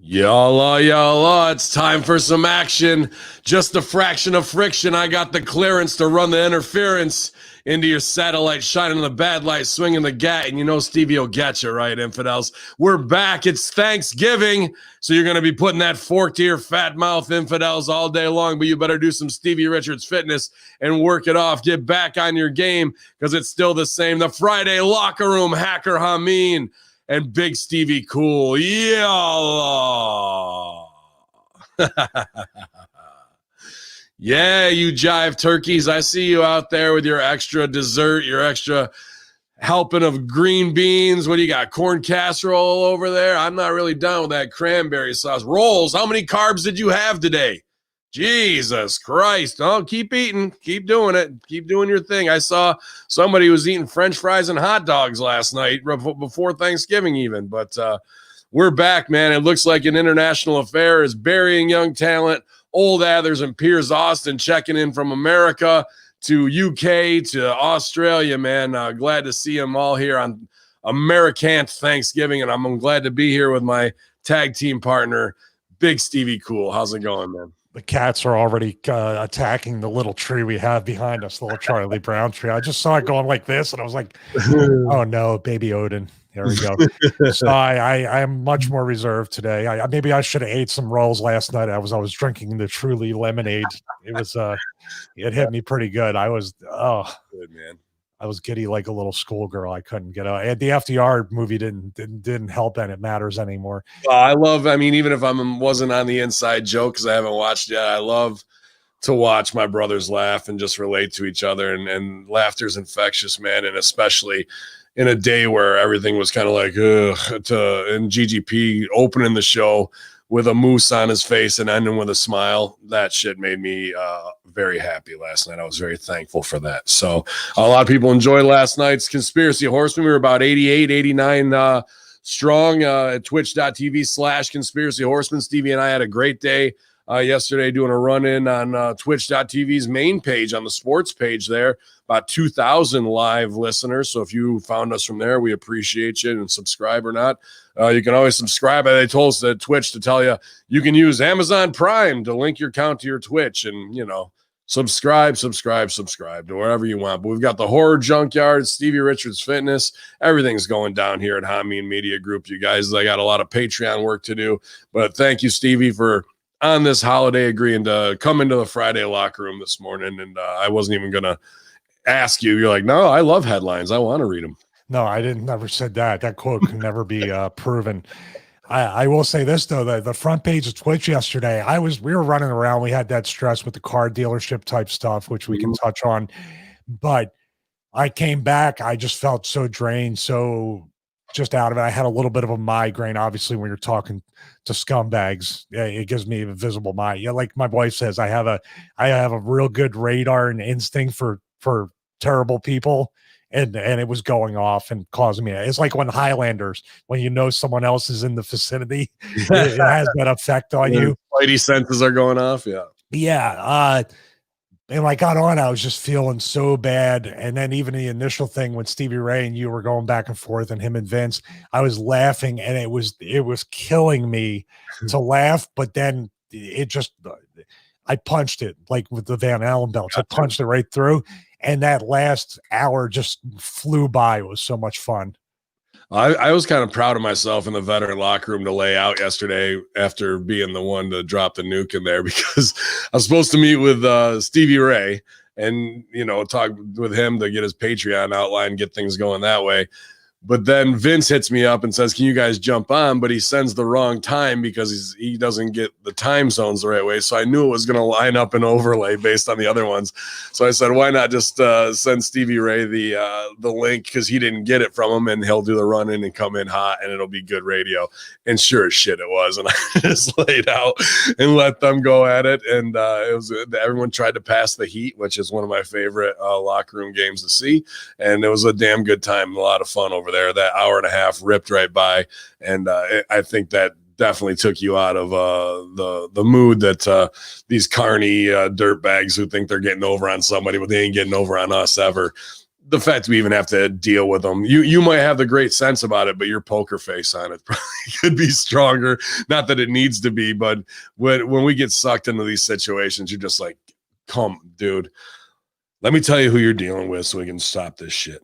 Yalla, it's time for some action. Just a fraction of friction. I got the clearance to run the interference into your satellite, shining the bad light, swinging the gat, and you know Stevie will get you, right, infidels? We're back. It's Thanksgiving, so you're going to be putting that fork to your fat mouth, infidels, all day long, but you better do some Stevie Richards fitness and work it off. Get back on your game because it's still the same. The Friday Locker Room, Hacker Hameen, and Big Stevie Cool. Yeah. Yeah, you jive turkeys. I see you out there with your extra dessert, your extra helping of green beans. What do you got? Corn casserole over there? I'm not really done with that cranberry sauce. Rolls. How many carbs did you have today? Jesus Christ. Oh, keep eating. Keep doing it. Keep doing your thing. I saw somebody was eating French fries and hot dogs last night before Thanksgiving even. But we're back, man. It looks like an international affair is burying young talent. Old Athers and Piers Austin checking in from America to UK to Australia, man. Glad to see them all here on American Thanksgiving. And I'm glad to be here with my tag team partner, Big Stevie Cool. How's it going, man? The cats are already attacking the little tree we have behind us, the little Charlie Brown tree. I just saw it going like this, and I was like, oh, no, baby Odin. There we go. So I am much more reserved today. Maybe I should have ate some rolls last night. I was drinking the Truly lemonade. It was it hit me pretty good. I was good, man. I was giddy like a little schoolgirl. I couldn't get out. The FDR movie didn't help, and it matters anymore. I mean, even if I wasn't on the inside joke because I haven't watched yet, I love to watch my brothers laugh and just relate to each other. And laughter's infectious, man. And especially in a day where everything was kind of like, and GGP opening the show with a moose on his face and ending with a smile. That shit made me very happy last night. I was very thankful for that. So a lot of people enjoyed last night's Conspiracy Horseman. We were about 88, 89 strong at twitch.tv/Conspiracy Horseman. Stevie and I had a great day yesterday doing a run-in on twitch.tv's main page, on the sports page there. About 2,000 live listeners. So if you found us from there, we appreciate you. And subscribe or not, you can always subscribe. They told us at Twitch to tell you you can use Amazon Prime to link your account to your Twitch and, subscribe to wherever you want. But we've got the Horror Junkyard, Stevie Richards Fitness. Everything's going down here at Hameen Media Group. You guys, I got a lot of Patreon work to do. But thank you, Stevie, for on this holiday agreeing to come into the Friday Locker Room this morning. And I wasn't even going to ask you. You're like, no, I love headlines. I want to read them. No, I never said that. That quote can never be proven. I will say this though, the front page of Twitch yesterday, we were running around. We had that stress with the car dealership type stuff, which we can touch on. But I came back. I just felt so drained, so just out of it. I had a little bit of a migraine. Obviously, when you're talking to scumbags, it gives me a visible migraine. Yeah, like my wife says, I have a real good radar and instinct for terrible people, and it was going off and causing me. It's like when Highlanders, when you know someone else is in the vicinity, it has that effect on you. Spidey senses are going off. Yeah. And I got on, I was just feeling so bad. And then even the initial thing when Stevie Ray and you were going back and forth, and him and Vince, I was laughing, and it was killing me to laugh. But then I punched it like with the Van Allen belts. I punched it right through. And that last hour just flew by. It was so much fun. I was kind of proud of myself in the veteran locker room to lay out yesterday after being the one to drop the nuke in there, because I was supposed to meet with Stevie Ray and, talk with him to get his Patreon outline, get things going that way. But then Vince hits me up and says, can you guys jump on? But he sends the wrong time because he doesn't get the time zones the right way. So I knew it was going to line up and overlay based on the other ones. So I said, why not just send Stevie Ray the link, because he didn't get it from him, and he'll do the run in and come in hot, and it'll be good radio. And sure as shit it was. And I just laid out and let them go at it. And everyone tried to pass the heat, which is one of my favorite locker room games to see. And it was a damn good time. A lot of fun over there. That hour and a half ripped right by, and I think that definitely took you out of the mood that these carny dirtbags who think they're getting over on somebody, but they ain't getting over on us ever. the fact we even have to deal with them, you might have the great sense about it, but your poker face on it probably could be stronger. Not that it needs to be, but when we get sucked into these situations, you're just like, come, dude, let me tell you who you're dealing with so we can stop this shit.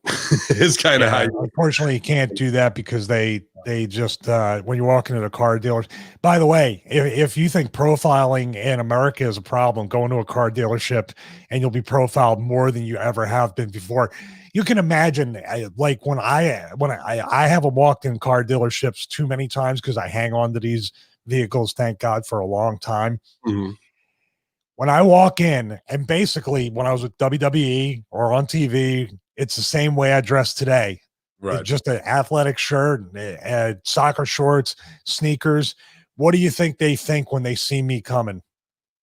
It's kind of how unfortunately you can't do that because they just when you walk into the car dealers. By the way, if you think profiling in America is a problem, go into a car dealership and you'll be profiled more than you ever have been before. You can imagine, like when I haven't walked in car dealerships too many times because I hang on to these vehicles, thank God, for a long time. Mm-hmm. When I walk in, and basically when I was with WWE or on TV, it's the same way I dress today. Right. It's just an athletic shirt, soccer shorts, sneakers. What do you think they think when they see me coming?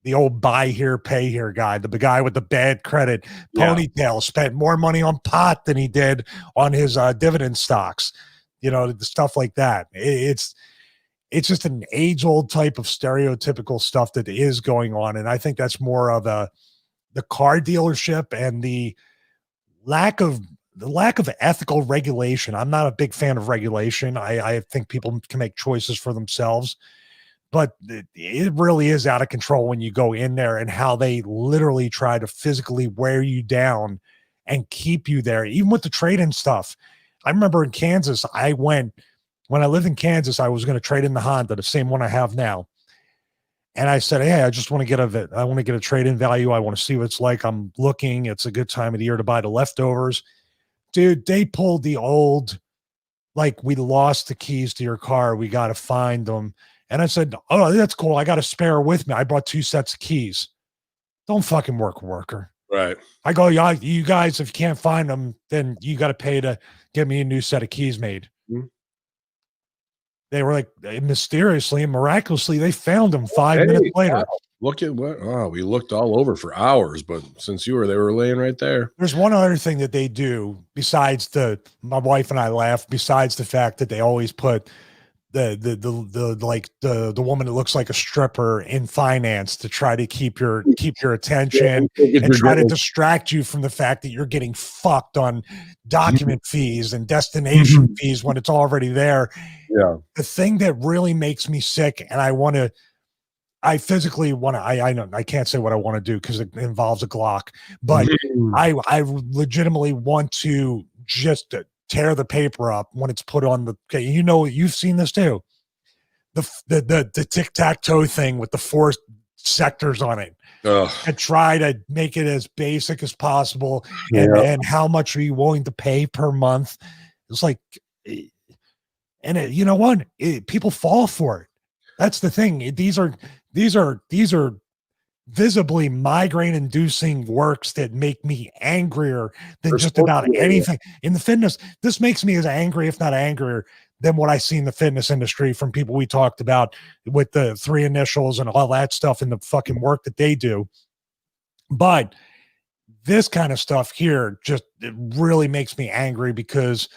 The old buy here, pay here guy, the guy with the bad credit, ponytail, spent more money on pot than he did on his dividend stocks. You know, the stuff like that. It's just an age-old type of stereotypical stuff that is going on. And I think that's more of the car dealership and the lack of ethical regulation. I'm not a big fan of regulation. I think people can make choices for themselves, but it really is out of control when you go in there and how they literally try to physically wear you down and keep you there, even with the trade-in stuff. I remember in Kansas, when I lived in Kansas, I was going to trade in the Honda, the same one I have now. And I said, hey, I just want to get a trade-in value. I want to see what it's like. I'm looking. It's a good time of the year to buy the leftovers. Dude, they pulled the old, like, we lost the keys to your car. We got to find them. And I said, oh, that's cool. I got a spare with me. I brought 2 sets of keys. Don't fucking worker. Right. I go, yeah, you guys, if you can't find them, then you got to pay to get me a new set of keys made. Mm-hmm. They were like, mysteriously and miraculously, they found them 5 minutes later. Wow. Look at what, we looked all over for hours, but since they were laying right there. There's one other thing that they do besides my wife and I laugh, besides the fact that they always put the woman that looks like a stripper in finance to try to keep your attention and try to distract you from the fact that you're getting fucked on document fees and destination fees when it's already there. Yeah. The thing that really makes me sick, and I physically want to, I can't say what I want to do because it involves a Glock, but I legitimately want to just tear the paper up when it's put on you've seen this too. The tic-tac-toe thing with the 4 sectors on it. And try to make it as basic as possible. And how much are you willing to pay per month? It's like, and you know what? People fall for it. That's the thing. These are visibly migraine-inducing works that make me angrier than just about anything in the fitness. This makes me as angry, if not angrier, than what I see in the fitness industry from people we talked about with the 3 initials and all that stuff and the fucking work that they do. But this kind of stuff here it really makes me angry because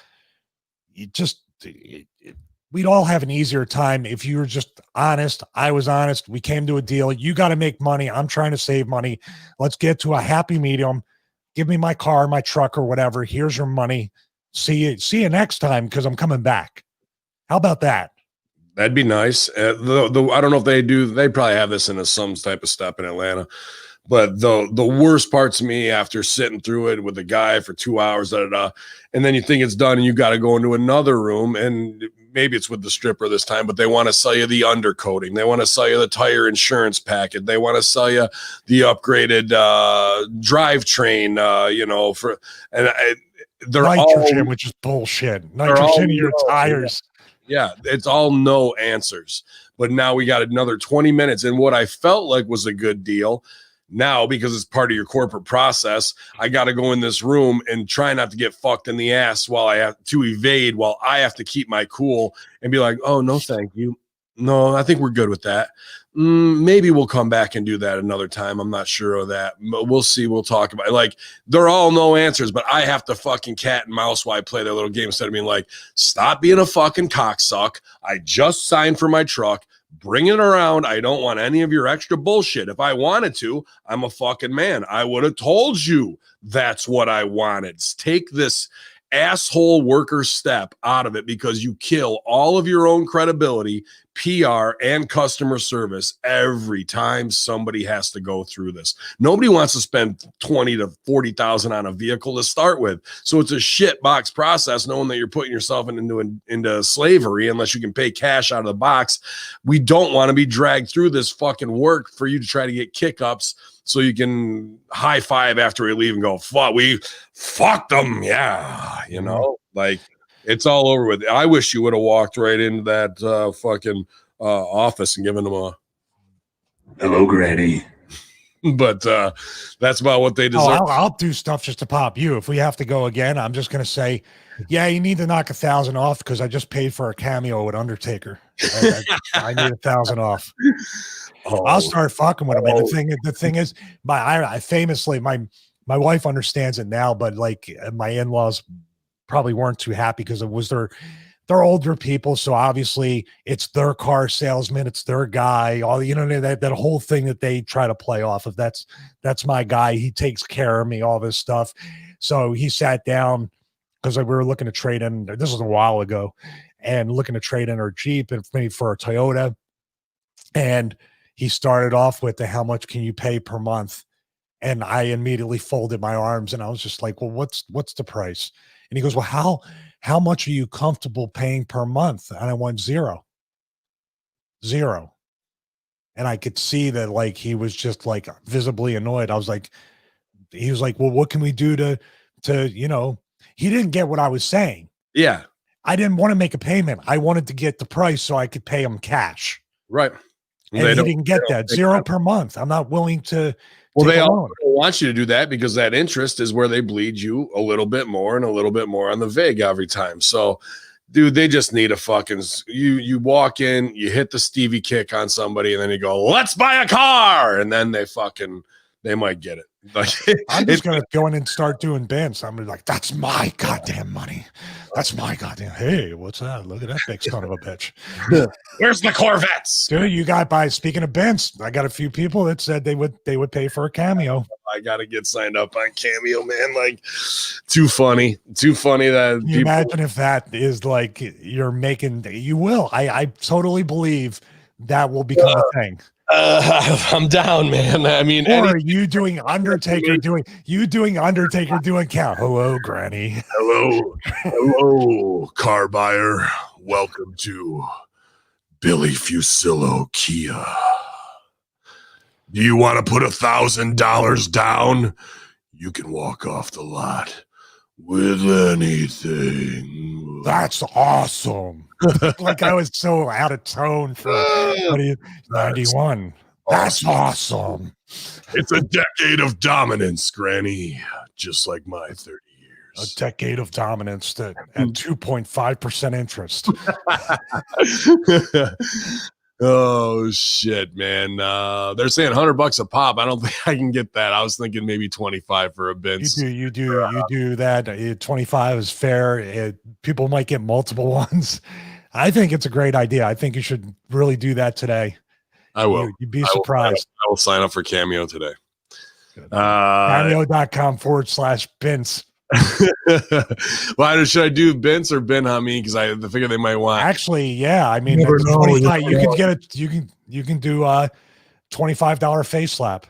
we'd all have an easier time if you were just honest. I was honest. We came to a deal. You got to make money. I'm trying to save money. Let's get to a happy medium. Give me my car, my truck, or whatever. Here's your money. See you next time because I'm coming back. How about that? That'd be nice. I don't know if they do. They probably have this in some type of step in Atlanta. But the worst part to me after sitting through it with the guy for 2 hours, and then you think it's done and you got to go into another room, and maybe it's with the stripper this time, but they want to sell you the undercoating. They want to sell you the tire insurance packet. They want to sell you the upgraded drivetrain, they're nitrogen, which is bullshit. Nitrogen in your tires. Yeah, it's all no answers. But now we got another 20 minutes. And what I felt like was a good deal, now because it's part of your corporate process, I got to go in this room and try not to get fucked in the ass while I have to evade, while I have to keep my cool and be like, oh, no, thank you. No, I think we're good with that. Maybe we'll come back and do that another time. I'm not sure of that. We'll see. We'll talk about it. Like, they're all no answers, but I have to fucking cat and mouse while I play their little game instead of being like, stop being a fucking cocksuck. I just signed for my truck. Bring it around. I don't want any of your extra bullshit. If I wanted to, I'm a fucking man. I would have told you that's what I wanted. Take this asshole worker step out of it because you kill all of your own credibility, PR, and customer service every time somebody has to go through this. Nobody wants to spend 20 to 40,000 on a vehicle to start with. So it's a shit box process, knowing that you're putting yourself into slavery unless you can pay cash out of the box. We don't want to be dragged through this fucking work for you to try to get kick-ups so you can high five after we leave and go, fuck, we fucked them. Yeah. You know, like it's all over with. I wish you would have walked right into that fucking office and given them a hello, Granny. But that's about what they deserve. I'll do stuff just to pop you. If we have to go again, I'm just going to say, yeah, you need to knock 1,000 off because I just paid for a cameo with Undertaker. I need 1,000 off. I'll start fucking with him. And the thing is, I famously, my wife understands it now, but like my in-laws probably weren't too happy because it was they're older people, so obviously it's their car salesman, it's their guy, all that whole thing that they try to play off of. That's my guy. He takes care of me, all this stuff. So he sat down because we were looking to trade in. This was a while ago, and looking to trade in our Jeep and maybe for a Toyota, and he started off with how much can you pay per month? And I immediately folded my arms and I was just like, well, what's the price? And he goes, well, how much are you comfortable paying per month? And I went zero. And I could see that like, he was just like visibly annoyed. He was like, well, what can we do to, he didn't get what I was saying. Yeah. I didn't want to make a payment. I wanted to get the price so I could pay him cash. Right. And he didn't get that. Zero per month. I'm not willing to. Well, they also want you to do that because that interest is where they bleed you a little bit more and a little bit more on the VIG every time. So, dude, they just need a fucking, you walk in, you hit the Stevie kick on somebody and then you go, let's buy a car. And then they might get it. Like, I'm just going to go in and start doing bins. I'm like, that's my goddamn money. That's my goddamn. Hey, what's that? Look at that big son of a bitch. Where's the Corvettes? Dude, speaking of bins, I got a few people that said they would pay for a cameo. I got to get signed up on Cameo, man. Like, too funny that you imagine if that is like you're making, you will. I totally believe that will become a thing. I'm down, man. I mean, or you doing Undertaker doing count. Hello, Granny. Hello, car buyer. Welcome to Billy Fusillo Kia. Do you want to put $1,000 down? You can walk off the lot with anything. That's awesome. Like I was so out of tone for 91. That's awesome. It's a decade of dominance, Granny, just like my 30 years. A decade of dominance at 2.5% interest. Oh shit, man. They're saying $100 a pop. I don't think I can get that. I was thinking maybe 25 for a Benz. You do that. 25 is fair. People might get multiple ones. I think it's a great idea. I think you should really do that today. I will. You'd be surprised. I will sign up for Cameo today. Cameo.com/Bince. Well, should I do Bince or Ben Hameen? Because I figure they might want. Actually, yeah. I mean, you can get it. You can do $25 face slap.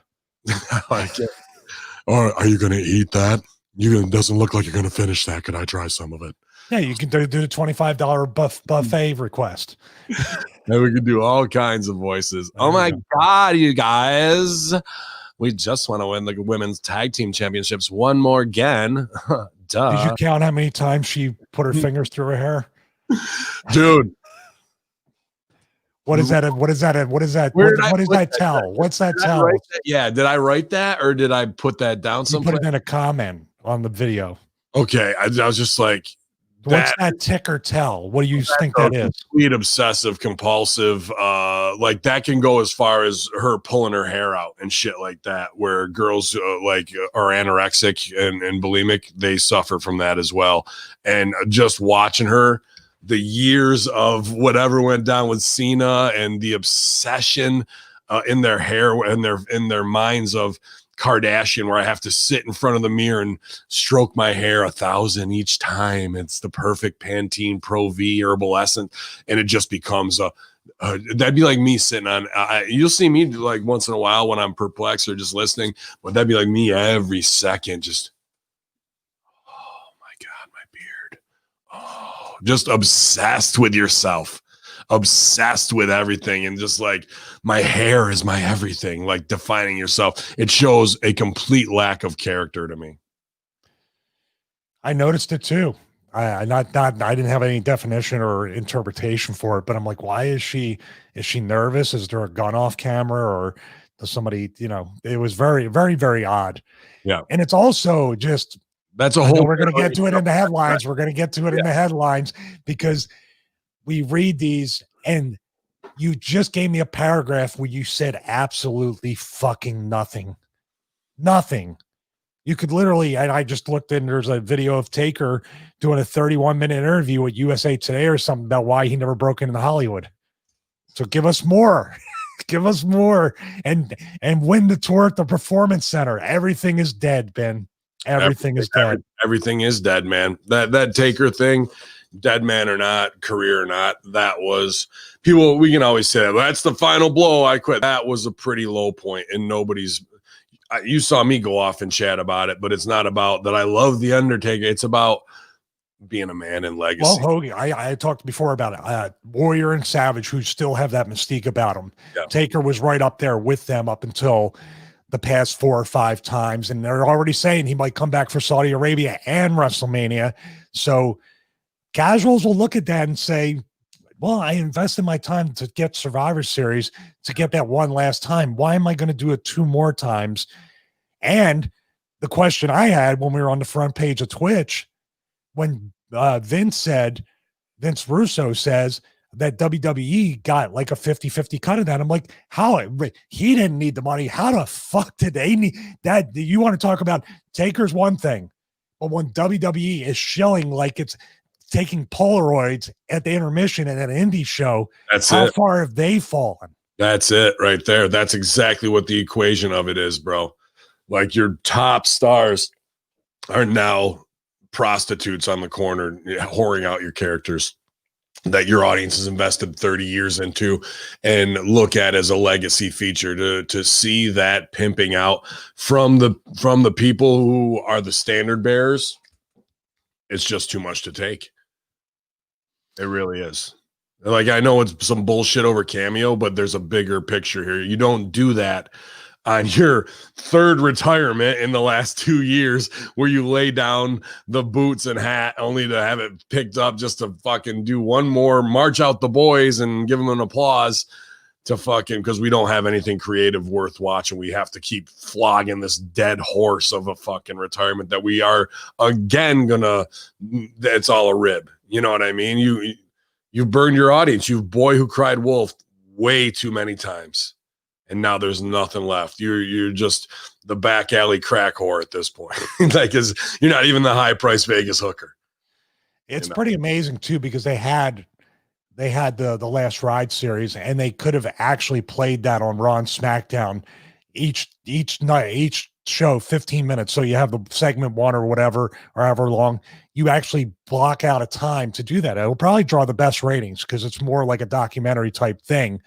Or are you going to eat that? Doesn't look like you're going to finish that. Can I try some of it? Yeah, you can do the $25 buffet request. And we can do all kinds of voices. Oh my God, you guys. We just want to win the women's tag team championships one more again. Duh. Did you count how many times she put her fingers through her hair? Dude. What is that? What does that tell? What's that tell? Yeah. Did I write that or did I put that down someplace? Put it in a comment on the video. Okay. I was just like, what's that tick or tell? What do you think that is? Complete obsessive compulsive. Like that can go as far as her pulling her hair out and shit like that, where girls are anorexic and bulimic, they suffer from that as well. And just watching her, the years of whatever went down with Cena and the obsession in their hair and in their minds of Kardashian, where I have to sit in front of the mirror and stroke my hair 1,000 each time. It's the perfect Pantene Pro V herbal essence, and it just becomes that'd be like me sitting on. You'll see me like once in a while when I'm perplexed or just listening, but that'd be like me every second, just oh my God, my beard, oh, just obsessed with yourself. Obsessed with everything, and just like my hair is my everything, like defining yourself. It shows a complete lack of character to me. I noticed it too. I didn't have any definition or interpretation for it, but I'm like, why is she nervous? Is there a gun off camera, or does somebody, it was very, very, very odd. Yeah. And it's also just, that's a whole, we're going to get to it in the headlines. We're going to get to it in the headlines, because we read these, and you just gave me a paragraph where you said absolutely fucking nothing. Nothing. You could literally, and I just looked in, there's a video of Taker doing a 31-minute interview with USA Today or something about why he never broke into Hollywood. So give us more. Give us more. And win the tour at the Performance Center. Everything is dead, Ben. Everything is dead. Everything is dead, man. That Taker thing, dead man or not, career or not, that was people. We can always say that's the final blow. I quit. That was a pretty low point, and nobody's. You saw me go off and chat about it, but it's not about that. I love the Undertaker. It's about being a man in legacy. Well, Hogan, I talked before about it. Warrior and Savage, who still have that mystique about them. Yeah. Taker was right up there with them up until the past 4 or 5 times, and they're already saying he might come back for Saudi Arabia and WrestleMania. So casuals will look at that and say, well, I invested my time to get Survivor Series to get that one last time. Why am I going to do it 2 more times? And the question I had when we were on the front page of Twitch, when Vince Russo says that WWE got like a 50-50 cut of that, I'm like, how? He didn't need the money. How the fuck did they need that? You want to talk about Taker's one thing, but when WWE is showing like it's taking Polaroids at the intermission at an indie show, how far have they fallen? That's it right there. That's exactly what the equation of it is, bro. Like your top stars are now prostitutes on the corner, whoring out your characters that your audience has invested 30 years into and look at as a legacy feature. To see that pimping out from the people who are the standard bearers, it's just too much to take. It really is. Like, I know it's some bullshit over Cameo, but there's a bigger picture here. You don't do that on your 3rd retirement in the last 2 years, where you lay down the boots and hat only to have it picked up just to fucking do one more march out the boys and give them an applause to fucking, because we don't have anything creative worth watching. We have to keep flogging this dead horse of a fucking retirement that we are again gonna, it's all a rib. You know what I mean? You've burned your audience. You've boy who cried wolf way too many times. And now there's nothing left. You're just the back alley crack whore at this point. Like, you're not even the high price Vegas hooker. It's pretty amazing too, because they had the Last Ride series, and they could have actually played that on Raw and SmackDown each night, each show 15 minutes. So you have the segment 1 or whatever, or however long. You actually block out a time to do that. It will probably draw the best ratings because it's more like a documentary type thing.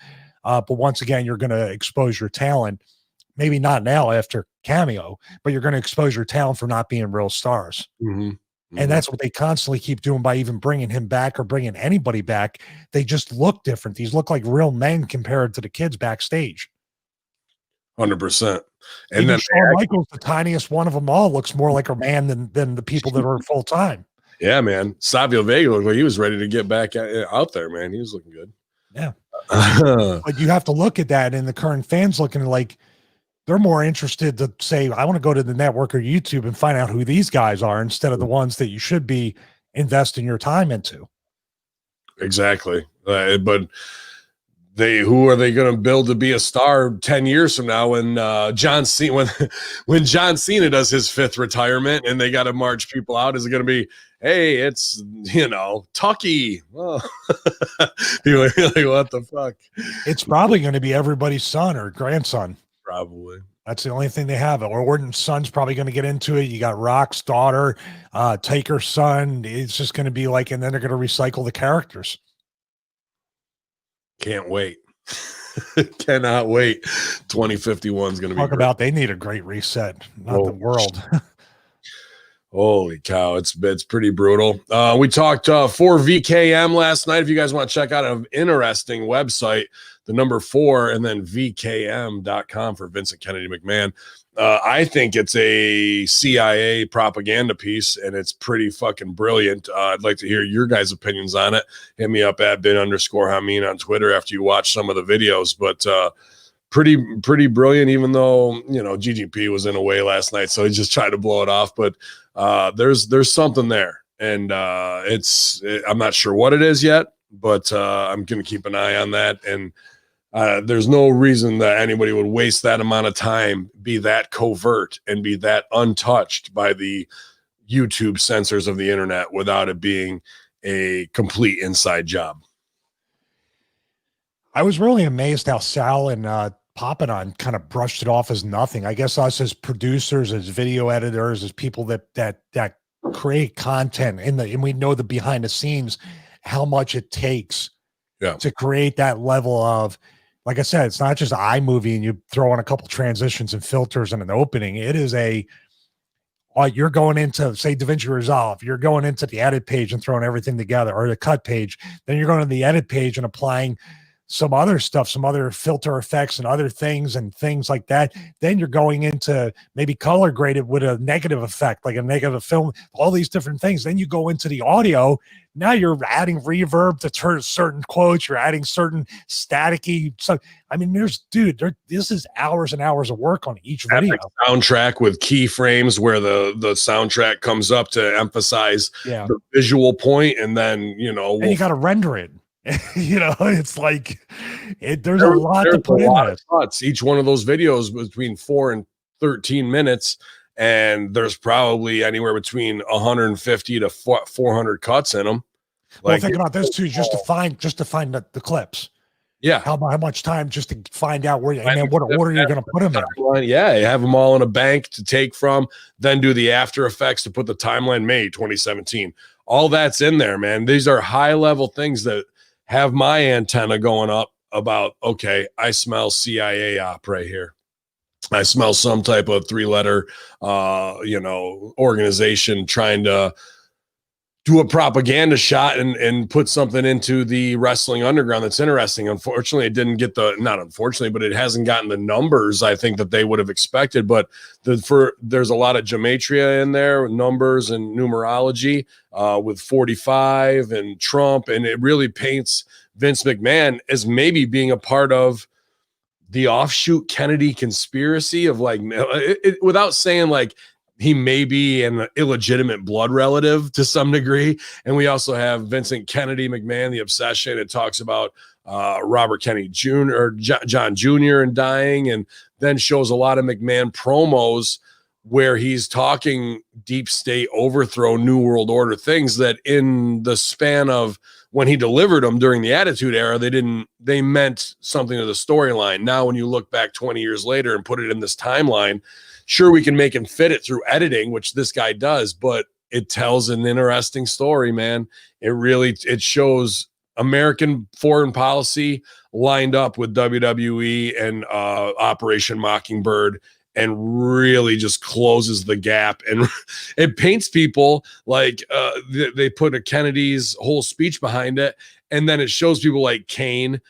But once again, you're going to expose your talent. Maybe not now after Cameo, but you're going to expose your talent for not being real stars. Mm-hmm. Mm-hmm. And that's what they constantly keep doing by even bringing him back or bringing anybody back. They just look different. These look like real men compared to the kids backstage. 100%. And even then Shawn Michaels, the tiniest one of them all, looks more like a man than the people that are full time. Yeah, man. Savio Vega looked like he was ready to get back out there, man. He was looking good. Yeah. But you have to look at that, and the current fans looking like they're more interested to say, I want to go to the network or YouTube and find out who these guys are, instead of the ones that you should be investing your time into. Exactly. But who are they going to build to be a star 10 years from now when John Cena when John Cena does his 5th retirement and they got to march people out? Is it going to be, hey, it's Tucky? Well, people are like, what the fuck? It's probably going to be everybody's son or grandson. Probably. That's the only thing they have. Or Orton's son's probably going to get into it. You got Rock's daughter, Taker's son. It's just going to be like, and then they're going to recycle the characters. Can't wait. Cannot wait. 2051 is going to be Talk great. about they need a great reset, not the world. Holy cow, it's pretty brutal. We talked for VKM last night. If you guys want to check out an interesting website, the number 4 and then VKM.com for Vincent Kennedy McMahon. I think it's a CIA propaganda piece, and it's pretty fucking brilliant. I'd like to hear your guys' opinions on it. Hit me up at bin_Hameen on Twitter after you watch some of the videos. But pretty brilliant, even though, GGP was in a way last night, so he just tried to blow it off. But there's something there, and I'm not sure what it is yet, but I'm going to keep an eye on that. And there's no reason that anybody would waste that amount of time, be that covert, and be that untouched by the YouTube censors of the internet without it being a complete inside job. I was really amazed how Sal and Papadon kind of brushed it off as nothing. I guess us as producers, as video editors, as people that create content and we know the behind the scenes, how much it takes to create that level of, like I said, it's not just iMovie and you throw in a couple transitions and filters and an opening. It is you're going into, say, DaVinci Resolve, you're going into the edit page and throwing everything together, or the cut page. Then you're going to the edit page and applying some other stuff, some other filter effects and other things and things like that. Then you're going into maybe color graded with a negative effect, like a negative film, all these different things. Then you go into the audio. Now you're adding reverb to certain quotes. You're adding certain staticky. So, I mean, this is hours and hours of work on each video. Soundtrack with keyframes where the soundtrack comes up to emphasize the visual point. And then, and you got to render it. It's like there's a lot to put in there. Each one of those videos between 4 and 13 minutes, and there's probably anywhere between 150 to 400 cuts in them. Well, think about this too, just to find the clips. Yeah, how much time just to find out where, and then what order you're going to put them in. Yeah, you have them all in a bank to take from, then do the After Effects to put the timeline May 2017. All that's in there, man. These are high level things that have my antenna going up about, okay, I smell CIA op right here. I smell some type of 3-letter, organization trying to do a propaganda shot and put something into the wrestling underground that's interesting. Unfortunately, it didn't get not unfortunately, but it hasn't gotten the numbers I think that they would have expected. But there's a lot of gematria in there, numbers and numerology with 45 and Trump. And it really paints Vince McMahon as maybe being a part of the offshoot Kennedy conspiracy of without saying like, he may be an illegitimate blood relative to some degree. And we also have Vincent Kennedy McMahon, the obsession. It talks about Robert Kennedy Jr. or John Jr. and dying, and then shows a lot of McMahon promos where he's talking deep state overthrow, New World Order things that in the span of when he delivered them during the Attitude Era, they meant something to the storyline. Now, when you look back 20 years later and put it in this timeline, sure, we can make and fit it through editing, which this guy does, but it tells an interesting story, man. It shows American foreign policy lined up with WWE and Operation Mockingbird, and really just closes the gap. And it paints people like they put a Kennedy's whole speech behind it, and then it shows people like Kane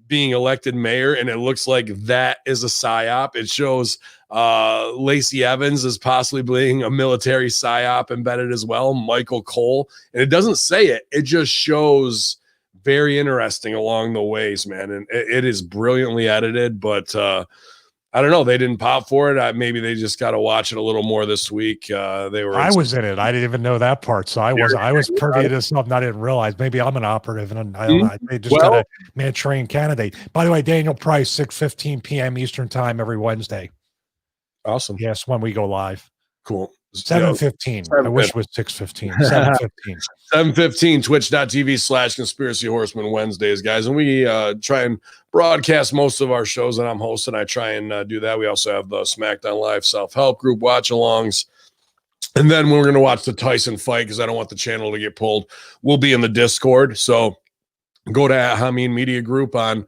being elected mayor, and it looks like that is a psyop. It shows Lacey Evans as possibly being a military psyop embedded as well, Michael Cole, and it doesn't say it. It just shows very interesting along the ways, man. And it is brilliantly edited, but I don't know. They didn't pop for it. Maybe they just got to watch it a little more this week. I was in it. I didn't even know that part, so I was privy to something I didn't realize. Maybe I'm an operative, and I don't know. They just got a Manchurian candidate. By the way, Daniel Price, 6:15 p.m. Eastern time every Wednesday. Awesome. Yes, when we go live. Cool. 7:15. I wish it was 6:15. 7:15. 7:15. Twitch.tv/Conspiracy Horseman Wednesdays, guys, and we try and broadcast most of our shows that I'm hosting. I try and do that. We also have the SmackDown Live self-help group watch-alongs. And then we're going to watch the Tyson fight because I don't want the channel to get pulled. We'll be in the Discord. So go to Hameen Media Group on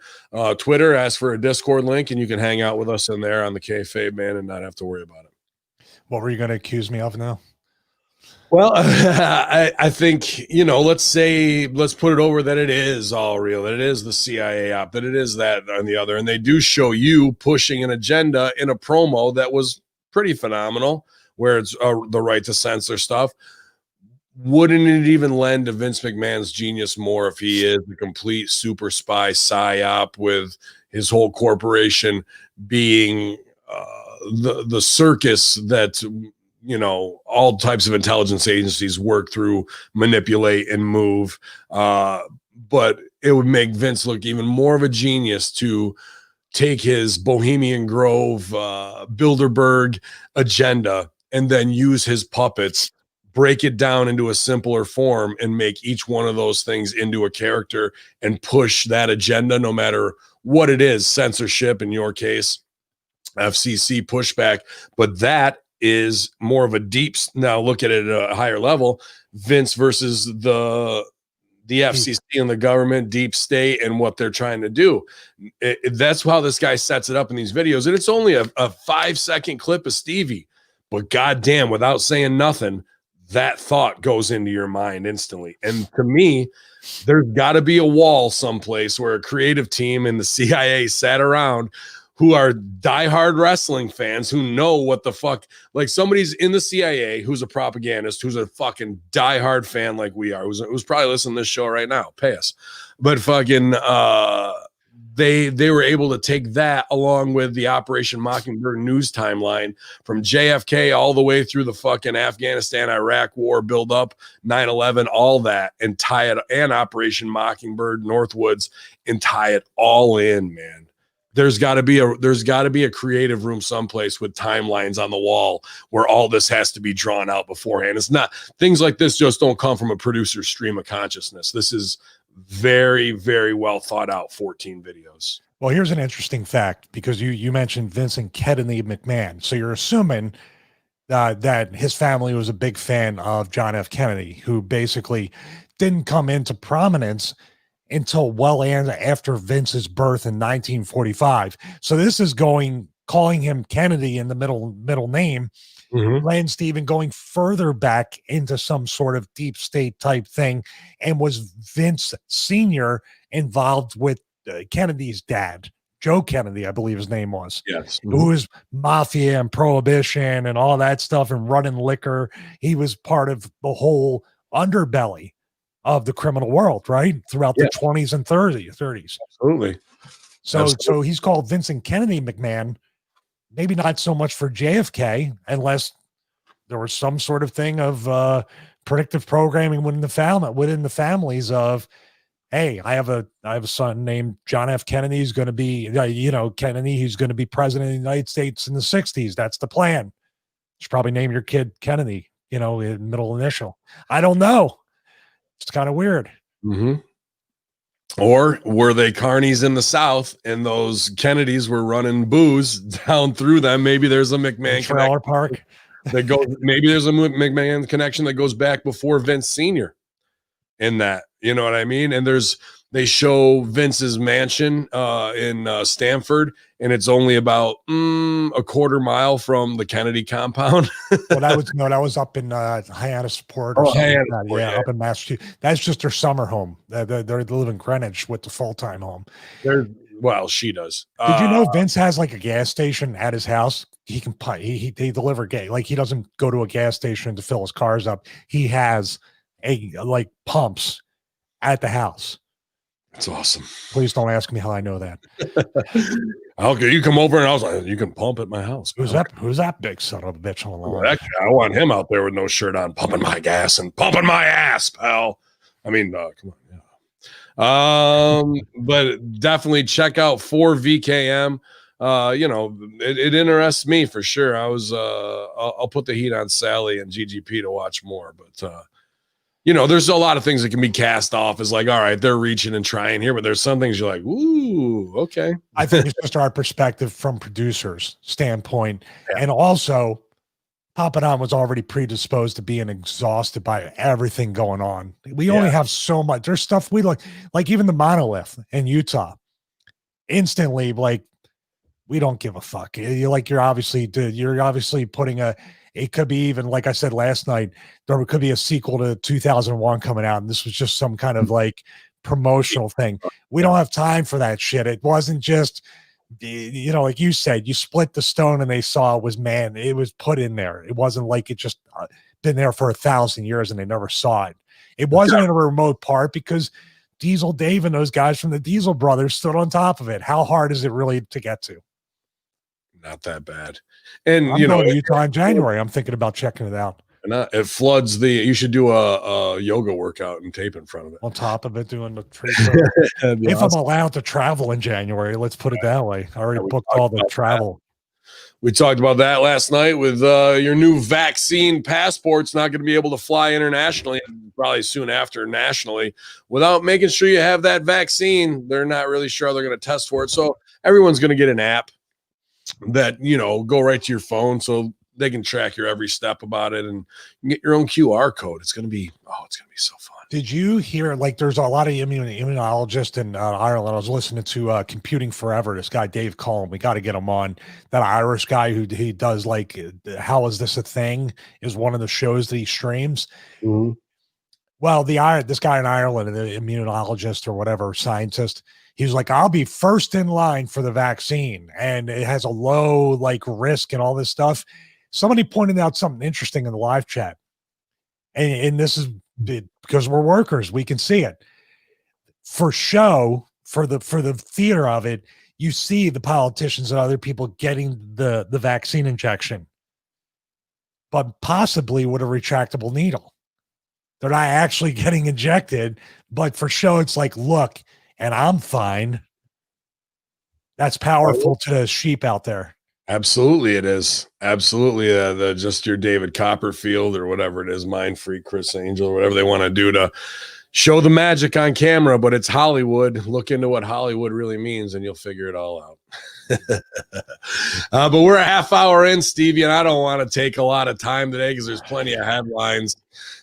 Twitter, ask for a Discord link, and you can hang out with us in there on the Kayfabe, man, and not have to worry about it. What were you going to accuse me of now? Well, I think, let's put it over that it is all real, that it is the CIA op, that it is that and the other. And they do show you pushing an agenda in a promo that was pretty phenomenal, where it's the right to censor stuff. Wouldn't it even lend to Vince McMahon's genius more if he is a complete super spy psyop with his whole corporation being the circus that all types of intelligence agencies work through, manipulate, and move. But it would make Vince look even more of a genius to take his Bohemian Grove, Bilderberg agenda and then use his puppets, break it down into a simpler form, and make each one of those things into a character and push that agenda, no matter what it is, censorship in your case, FCC pushback. But that is more of a now look at it at a higher level, Vince versus the FCC and the government, deep state, and what they're trying to do. That's how this guy sets it up in these videos. And it's only a 5-second clip of Stevie, but goddamn, without saying nothing, that thought goes into your mind instantly. And to me, there's got to be a wall someplace where a creative team in the CIA sat around who are diehard wrestling fans who know what the fuck, like somebody's in the CIA who's a propagandist, who's a fucking diehard fan like we are, who's probably listening to this show right now, pay us. But fucking, they were able to take that along with the Operation Mockingbird news timeline from JFK all the way through the fucking Afghanistan-Iraq war build up, 9/11, all that, and tie it, and Operation Mockingbird, Northwoods, and tie it all in, man. There's got to be a creative room someplace with timelines on the wall where all this has to be drawn out beforehand. It's not, things like this just don't come from a producer's stream of consciousness. This is very, very well thought out 14 videos. Well, here's an interesting fact, because you mentioned Vincent Kennedy McMahon. So you're assuming that his family was a big fan of John F. Kennedy, who basically didn't come into prominence until well after Vince's birth in 1945. So this is calling him Kennedy in the middle name, lends to even going further back into some sort of deep state type thing. And was Vince Sr. involved with Kennedy's dad, Joe Kennedy, I believe his name was. Yes. Who was mafia and prohibition and all that stuff and running liquor. He was part of the whole underbelly of the criminal world, right? Throughout the 20s and 30s. Absolutely. So he's called Vincent Kennedy McMahon, maybe not so much for JFK, unless there was some sort of thing of predictive programming within the families of, hey, I have a son named John F. Kennedy. He's going to be, Kennedy. He's going to be president of the United States in the 60s. That's the plan. You should probably name your kid Kennedy, middle initial. I don't know. It's kind of weird. Or were they carnies in the South and those Kennedys were running booze down through them? Maybe there's a McMahon trailer park that goes. Maybe there's a McMahon connection that goes back before Vince Sr. in that. You know what I mean? And they show Vince's mansion in Stamford, and it's only about a quarter mile from the Kennedy compound. Well, that was up in Hyannisport or something like that. Yeah, up in Massachusetts. That's just their summer home. They live in Greenwich with the full-time home. Well, she does. Did you know Vince has like a gas station at his house? He can they deliver gas. Like, he doesn't go to a gas station to fill his cars up. He has pumps at the house. That's awesome. Please don't ask me how I know that. Okay, you come over and I was like, you can pump at my house. Who's that? Who's that big son of a bitch on the lawn? Actually, I want him out there with no shirt on, pumping my gas and pumping my ass, pal. I mean, come on, yeah. But definitely check out 4VKM. It interests me for sure. I'll put the heat on Sally and GGP to watch more, but there's a lot of things that can be cast off as like, all right, they're reaching and trying here, but there's some things you're like, ooh, okay. I think it's just our perspective from producers' standpoint. Yeah. And also, Papa Don was already predisposed to being exhausted by everything going on. We only have so much. There's stuff we like even the monolith in Utah. Instantly, like, we don't give a fuck. You're obviously putting it could be even, like I said last night, there could be a sequel to 2001 coming out, and this was just some kind of like promotional thing. We don't have time for that shit. It wasn't just, like you said, you split the stone and they saw it was put in there. It wasn't like it just been there for 1,000 years and they never saw it. It wasn't in a remote part because Diesel Dave and those guys from the Diesel Brothers stood on top of it. How hard is it really to get to? Not that bad. And I'm going to Utah in January. I'm thinking about checking it out. And it floods you should do a yoga workout and tape in front of it. On top of it, doing the tree. If I'm allowed to travel in January, let's put it that way. I already booked all the travel. We talked about that last night with your new vaccine passport's not going to be able to fly internationally, probably soon after nationally, without making sure you have that vaccine. They're not really sure they're going to test for it. So everyone's going to get an app that, go right to your phone so they can track your every step about it and get your own QR code. It's going to be so fun. Did you hear, like, there's a lot of immunologists in Ireland. I was listening to Computing Forever, this guy, Dave Cullen. We got to get him on. That Irish guy who he does, like, How Is This a Thing? Is one of the shows that he streams. Mm-hmm. Well, this guy in Ireland, the immunologist or whatever, scientist, he was like, I'll be first in line for the vaccine. And it has a low, like, risk and all this stuff. Somebody pointed out something interesting in the live chat. And this is because we're workers, we can see it. For show, for the theater of it, you see the politicians and other people getting the vaccine injection, but possibly with a retractable needle. They're not actually getting injected, but for show, it's like, look, and I'm fine. That's powerful to the sheep out there. Absolutely, it is. Absolutely, just your David Copperfield or whatever it is, Mind Freak, Chris Angel, or whatever they want to do to show the magic on camera. But it's Hollywood. Look into what Hollywood really means, and you'll figure it all out. But we're a half hour in, Stevie, and I don't want to take a lot of time today because there's plenty of headlines.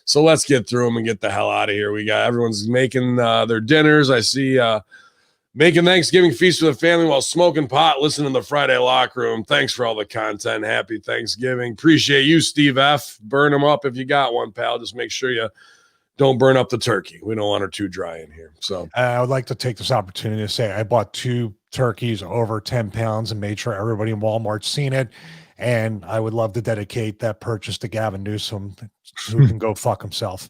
So let's get through them and get the hell out of here. Everyone's making their dinners. I see. Making Thanksgiving feast with the family while smoking pot, listening to the Friday Locker Room. Thanks for all the content. Happy Thanksgiving. Appreciate you, Steve F. Burn them up if you got one, pal. Just make sure you don't burn up the turkey. We don't want her too dry in here. So I would like to take this opportunity to say I bought 2 turkeys over 10 pounds and made sure everybody in Walmart's seen it. And I would love to dedicate that purchase to Gavin Newsom, who can go fuck himself.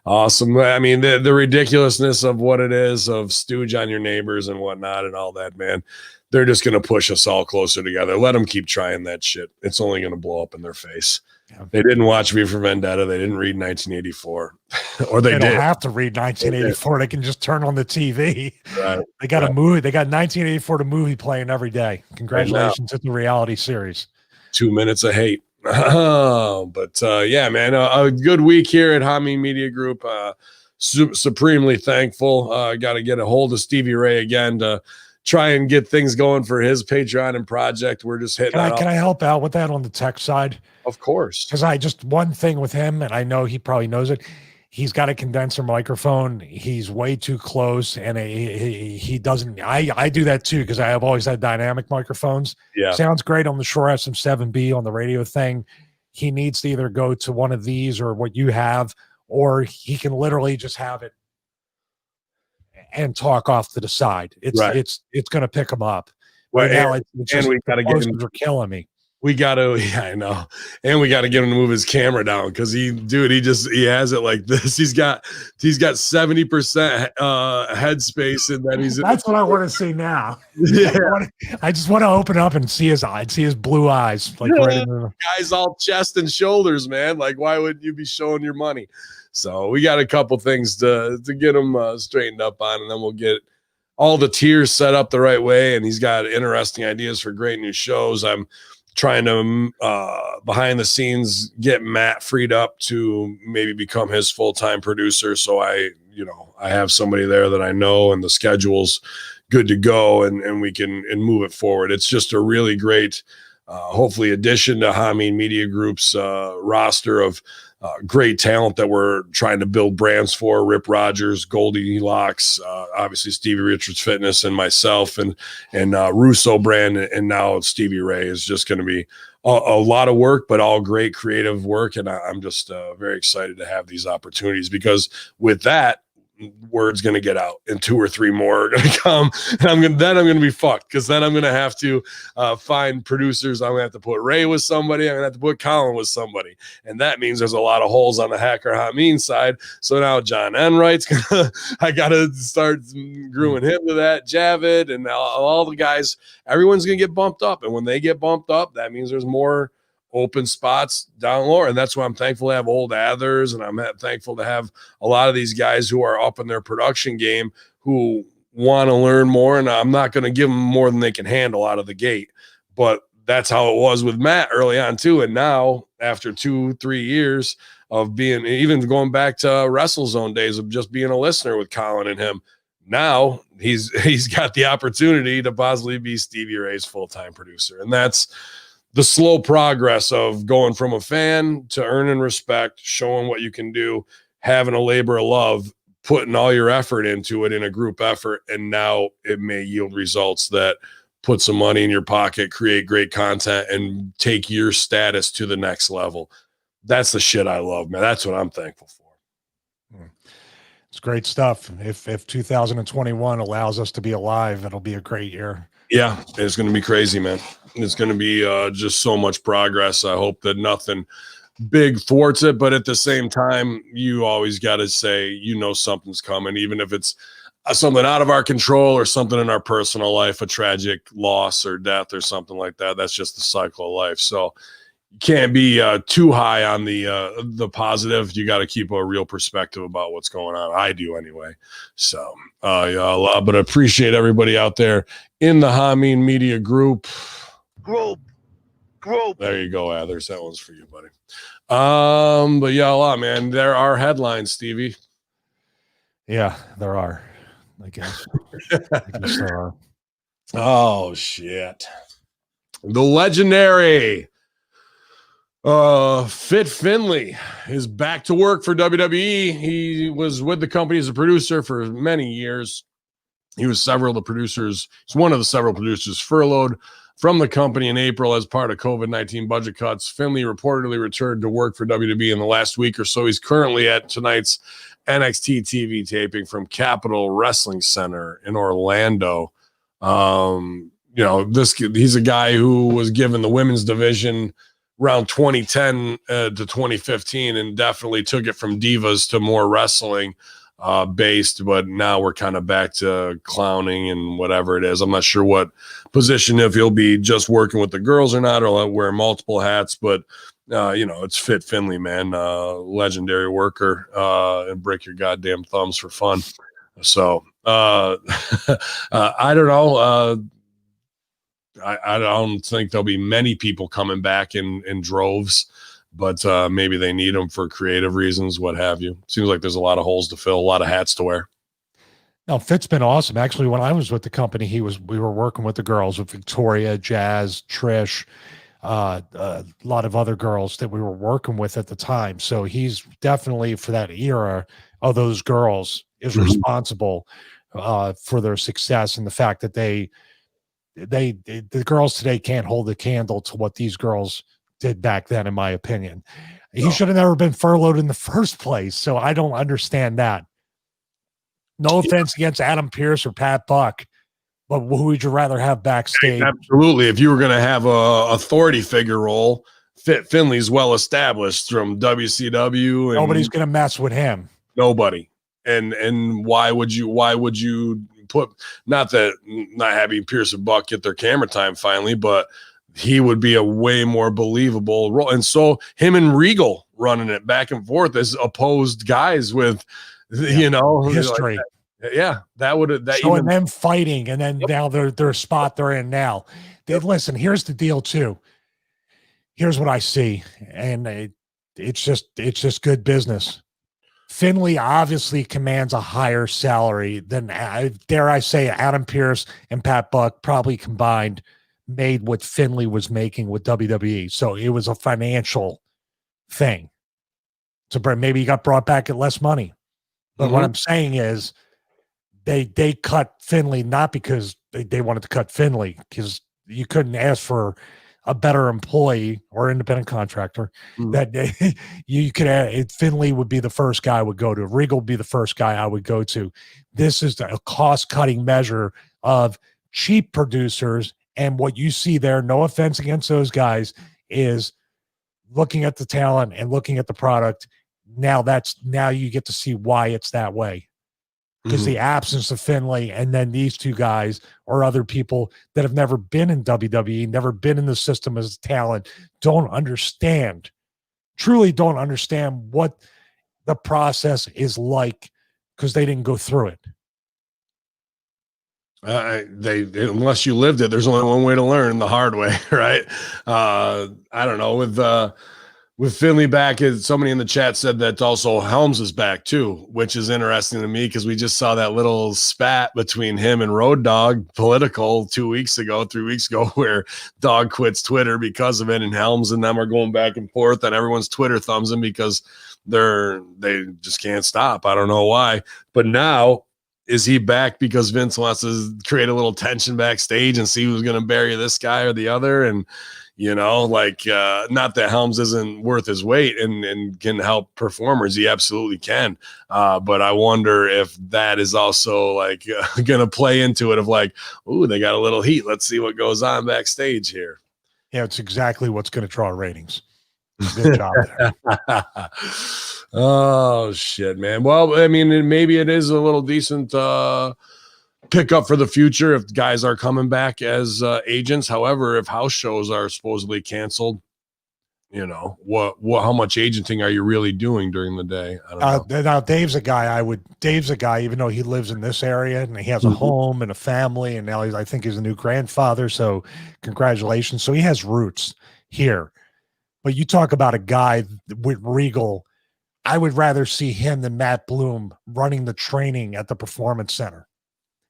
Awesome. I mean, the ridiculousness of what it is of stooge on your neighbors and whatnot and all that, man. They're just going to push us all closer together. Let them keep trying that shit. It's only going to blow up in their face. Yeah. They didn't watch V for Vendetta. They didn't read 1984. Or they don't have to read 1984. They can just turn on the TV. Right. They got a movie. They got 1984 the movie playing every day. Congratulations to the reality series. 2 minutes of hate. Yeah, man, a good week here at Hami Media Group. Supremely thankful. Got to get a hold of Stevie Ray again to try and get things going for his Patreon and project. We're just hitting. Can I help out with that on the tech side? Of course. Because one thing with him, and I know he probably knows it. He's got a condenser microphone. He's way too close, and he doesn't. I do that too because I have always had dynamic microphones. Yeah, sounds great on the Shure SM7B on the radio thing. He needs to either go to one of these or what you have, or he can literally just have it and talk off to the side. It's going to pick him up. Right now, and we got to get him. Are killing me. Yeah, I know. And we gotta get him to move his camera down because he has it like this. He's got 70% headspace, and then That's what I want to see now. Yeah. I just want to open up and see his eyes, see his blue eyes, like right in the guy's all chest and shoulders, man. Like, why would you be showing your money? So we got a couple things to get him straightened up on, and then we'll get all the tiers set up the right way. And he's got interesting ideas for great new shows. I'm trying to behind the scenes get Matt freed up to maybe become his full-time producer. So I have somebody there that I know, and the schedule's good to go, and we can move it forward. It's just a really great, hopefully addition to Hameen Media Group's roster of great talent that we're trying to build brands for. Rip Rogers, Goldie Locks, obviously Stevie Richards Fitness, and myself, and Russo brand, and now Stevie Ray is just going to be a lot of work, but all great creative work. And I'm just very excited to have these opportunities, because with that, word's going to get out, and 2 or 3 more are going to come, and I'm going to be fucked, because then I'm going to have to find producers. I'm going to have to put Ray with somebody. I'm going to have to put Colin with somebody, and that means there's a lot of holes on the Hacker Hameen side. So now John Enright's I got to start grooming him to that. Javid and all the guys, everyone's going to get bumped up, and when they get bumped up, that means there's more open spots down lower. And that's why I'm thankful to have old Athers, and I'm thankful to have a lot of these guys who are up in their production game who want to learn more. And I'm not going to give them more than they can handle out of the gate, but that's how it was with Matt early on too. And now after 2-3 years of being, even going back to WrestleZone days of just being a listener with Colin and him, now he's got the opportunity to possibly be Stevie Ray's full-time producer. And that's the slow progress of going from a fan to earning respect, showing what you can do, having a labor of love, putting all your effort into it in a group effort. And now it may yield results that put some money in your pocket, create great content, and take your status to the next level. That's the shit I love, man. That's what I'm thankful for. It's great stuff. If 2021 allows us to be alive, it'll be a great year. Yeah, it's going to be crazy, man. It's going to be just so much progress. I hope that nothing big thwarts it, but at the same time, you always got to say, something's coming, even if it's something out of our control or something in our personal life, a tragic loss or death or something like that. That's just the cycle of life. So you can't be too high on the positive. You got to keep a real perspective about what's going on. I do anyway. So but I appreciate everybody out there in the Hameen Media Group. There you go, Athers. That one's for you, buddy. But yeah, a lot, man. There are headlines, Stevie. Yeah, there are. I guess there are. Oh shit. The legendary Fit Finley is back to work for WWE. He was with the company as a producer for many years. He was one of the several producers furloughed from the company in April as part of COVID-19 budget cuts. Finley reportedly returned to work for WWE in the last week or so. He's currently at tonight's NXT TV taping from Capitol Wrestling Center in Orlando. He's a guy who was given the women's division around 2010 to 2015 and definitely took it from divas to more wrestling based, but now we're kind of back to clowning and whatever it is. I'm not sure what position, if he'll be just working with the girls or not, or I'll wear multiple hats, but it's Fit Finley, man, legendary worker, and break your goddamn thumbs for fun. So I don't know. I don't think there'll be many people coming back in droves, but maybe they need them for creative reasons, what have you. Seems like there's a lot of holes to fill, a lot of hats to wear. No, Fit's been awesome. Actually, when I was with the company, we were working with the girls, with Victoria, Jazz, Trish, a lot of other girls that we were working with at the time. So he's definitely, for that era of those girls, is responsible for their success, and the fact that the girls today can't hold a candle to what these girls did back then, in my opinion. He should have never been furloughed in the first place. So I don't understand that. No offense against Adam Pearce or Pat Buck, But who would you rather have backstage? Absolutely. If you were going to have a authority figure role, Finley's well established from WCW. And nobody's going to mess with him. Nobody. And why would you put, not having Pierce and Buck get their camera time finally, but he would be a way more believable role. And so him and Regal running it back and forth as opposed guys with, history. That would showing them fighting, and then now their spot they're in now. Listen, here's the deal too. Here's what I see, and it's just good business. Finley obviously commands a higher salary than, dare I say, Adam Pearce and Pat Buck probably combined made what Finley was making with WWE. So it was a financial thing. So maybe he got brought back at less money. But what I'm saying is they cut Finley not because they wanted to cut Finley, because you couldn't ask for a better employee or independent contractor that you could add. Finley would be the first guy I would go to. Regal would be the first guy I would go to. This is a cost-cutting measure of cheap producers, and what you see there, no offense against those guys, is looking at the talent and looking at the product. Now you get to see why it's that way. Because the absence of Finley and then these two guys or other people that have never been in WWE, never been in the system as talent, truly don't understand what the process is like, because they didn't go through it. Unless you lived it, there's only one way to learn, the hard way, right? I don't know, with Finley back, somebody in the chat said that also Helms is back too, which is interesting to me because we just saw that little spat between him and Road Dogg political 3 weeks ago, where Dogg quits Twitter because of it, and Helms and them are going back and forth, and everyone's Twitter thumbs him because they just can't stop. I don't know why. But now, is he back because Vince wants to create a little tension backstage and see who's going to bury this guy or the other? And not that Helms isn't worth his weight and can help performers. He absolutely can. But I wonder if that is also going to play into it of ooh, they got a little heat. Let's see what goes on backstage here. Yeah, it's exactly what's going to draw ratings. Good job there. Oh, shit, man. Well, I mean, maybe it is a little decent pick up for the future if guys are coming back as agents. However, if house shows are supposedly canceled, how much agenting are you really doing during the day? I don't know. Now Dave's a guy, even though he lives in this area and he has a home and a family, and now I think he's a new grandfather. So congratulations. So he has roots here. But you talk about a guy with Regal, I would rather see him than Matt Bloom running the training at the Performance Center.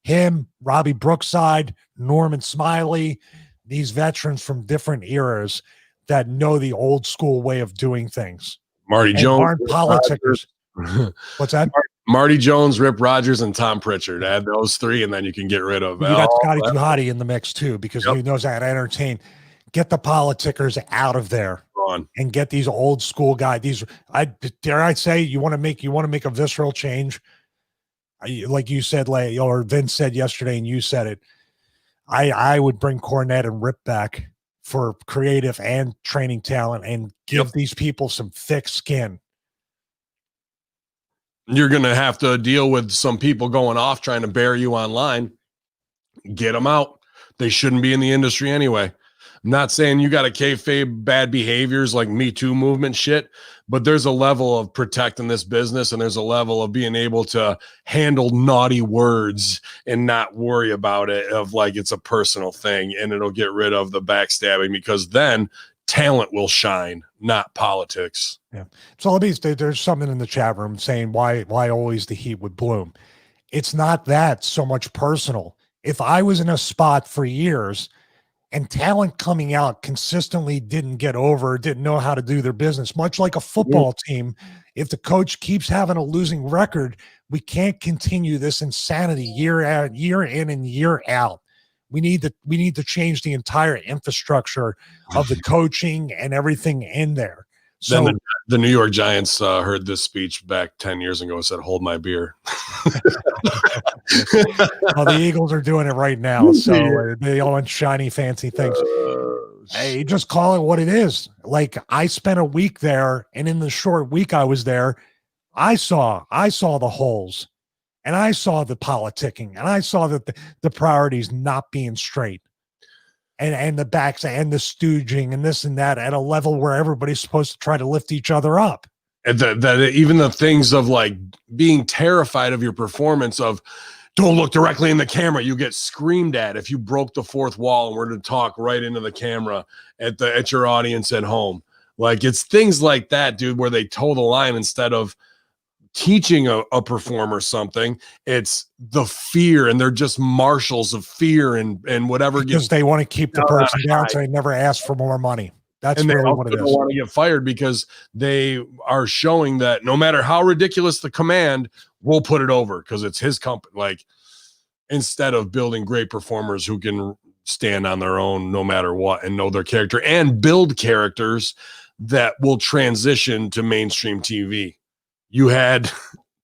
Him, Robbie Brookside, Norman Smiley, these veterans from different eras that know the old school way of doing things. Marty Jones. Aren't politickers. What's that? Marty Jones, Rip Rogers, and Tom Pritchard. Add those three, and then you can get rid of. You got Scotty Tuhati in the mix too, because he knows how to entertain. Get the politickers out of there and get these old school guys. Dare I say, you want to make a visceral change, like you said, or Vince said yesterday, and you said it. I would bring Cornette and Rip back for creative and training talent, and give these people some thick skin. You're going to have to deal with some people going off trying to bury you online. Get them out. They shouldn't be in the industry anyway. I'm not saying you got to kayfabe bad behaviors like Me Too movement shit, but there's a level of protecting this business, and there's a level of being able to handle naughty words and not worry about it of it's a personal thing, and it'll get rid of the backstabbing, because then talent will shine, not politics. Yeah. So there's something in the chat room saying why always the heat would Bloom. It's not that so much personal. If I was in a spot for years and talent coming out consistently didn't get over, didn't know how to do their business, much like a football team, if the coach keeps having a losing record, we can't continue this insanity year in and year out. We need to change the entire infrastructure of the coaching and everything in there. So Then the New York Giants heard this speech back 10 years ago and said, "Hold my beer." well, the Eagles are doing it right now. So they all want shiny, fancy things. Hey, just call it what it is. Like, I spent a week there, and in the short week I was there, I saw the holes, and I saw the politicking, and I saw that the priorities not being straight, and the backs and the stooging and this and that at a level where everybody's supposed to try to lift each other up. And that even the things of like being terrified of your performance of don't look directly in the camera. You get screamed at if you broke the fourth wall and were to talk right into the camera at your audience at home. Like, it's things like that, dude, where they toe the line instead of teaching a performer something. It's the fear, and they're just marshals of fear and whatever. Because they want to keep the person down, so they never ask for more money. That's really what it is. They want to get fired because they are showing that no matter how ridiculous the command, we'll put it over because it's his company. Like, instead of building great performers who can stand on their own no matter what and know their character and build characters that will transition to mainstream TV. You had,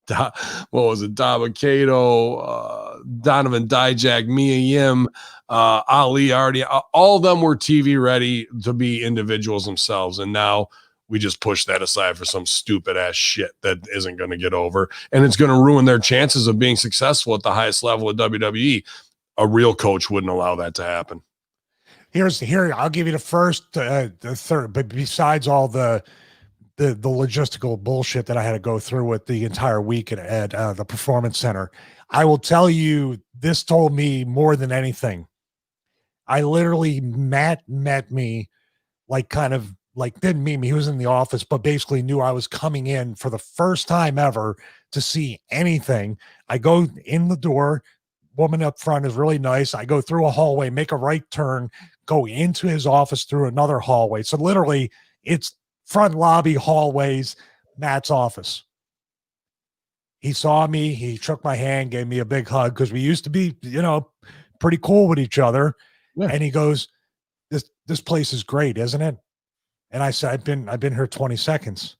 what was it? Daba Kato, Donovan Dijak, Mia Yim, Ali already. All of them were TV ready to be individuals themselves. And now we just push that aside for some stupid ass shit that isn't going to get over. And it's going to ruin their chances of being successful at the highest level of WWE. A real coach wouldn't allow that to happen. Here, I'll give you the first, the third, but besides all the logistical bullshit that I had to go through with the entire week at the Performance Center, I will tell you, this told me more than anything. I literally, Matt met me, like, kind of like, didn't meet me. He was in the office, but basically knew I was coming in for the first time ever to see anything. I go in the door. Woman up front is really nice. I go through a hallway, make a right turn, go into his office through another hallway. So literally, it's front lobby, hallways, Matt's office. He saw me. He shook my hand, gave me a big hug because we used to be, pretty cool with each other. Yeah. And he goes, "This place is great, isn't it?" And I said, "I've been here 20 seconds."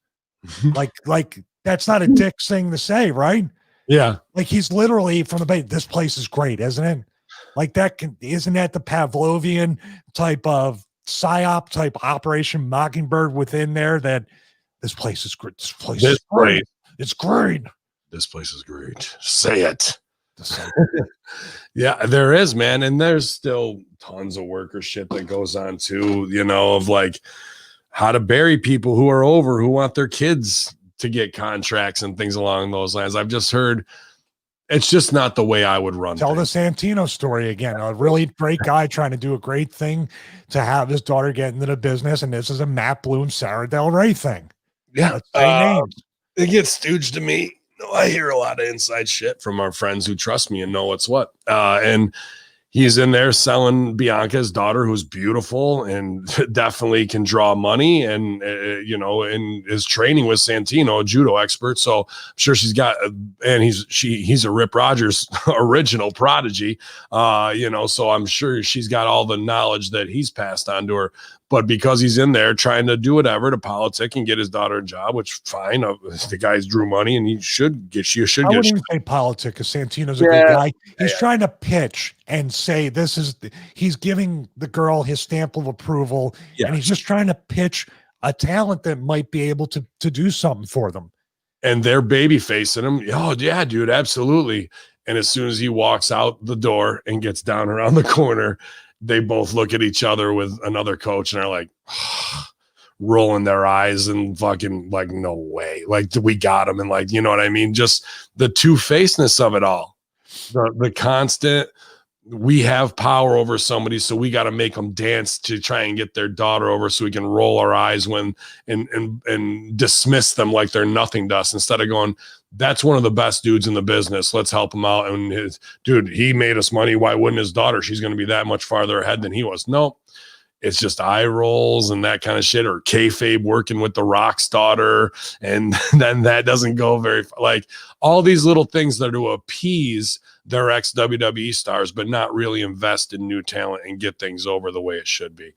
like that's not a dick thing to say, right? Yeah. Like, he's literally from the base. "This place is great, isn't it?" Like, isn't that the Pavlovian type of psyop type Operation Mockingbird within there, that this place is great. This place is great. It's great. This place is great. Say it. Yeah, there is, man. And there's still tons of worker shit that goes on too, of like how to bury people who are over, who want their kids to get contracts and things along those lines. I've just heard it's just not the way I would run. Tell the Santino story again. A really great guy trying to do a great thing to have his daughter get into the business, and this is a Matt Bloom, Sarah Del Rey thing. Yeah. Names. It gets stooged to me. I hear a lot of inside shit from our friends who trust me and know what's what. And he's in there selling Bianca's daughter, who's beautiful and definitely can draw money. And, in his training with Santino, a judo expert. So I'm sure she's got, and he's a Rip Rogers original prodigy, so I'm sure she's got all the knowledge that he's passed on to her. But because he's in there trying to do whatever to politic and get his daughter a job, which fine, the guy's drew money and he should get. I wouldn't even say politic because Santino's a good guy. He's trying to pitch and say he's giving the girl his stamp of approval, and he's just trying to pitch a talent that might be able to do something for them. And they're baby facing him. Oh yeah, dude, absolutely. And as soon as he walks out the door and gets down around the corner, they both look at each other with another coach and are like rolling their eyes and fucking like, no way. Like, we got him. And like, you know what I mean? Just the two-facedness of it all. The constant, we have power over somebody, so we got to make them dance to try and get their daughter over so we can roll our eyes and dismiss them like they're nothing to us, instead of going, that's one of the best dudes in the business. Let's help him out. And he made us money. Why wouldn't his daughter? She's going to be that much farther ahead than he was. No, it's just eye rolls and that kind of shit, or kayfabe working with the Rock's daughter. And then that doesn't go very far. Like, all these little things that are to appease they're ex-WWE stars, but not really invest in new talent and get things over the way it should be.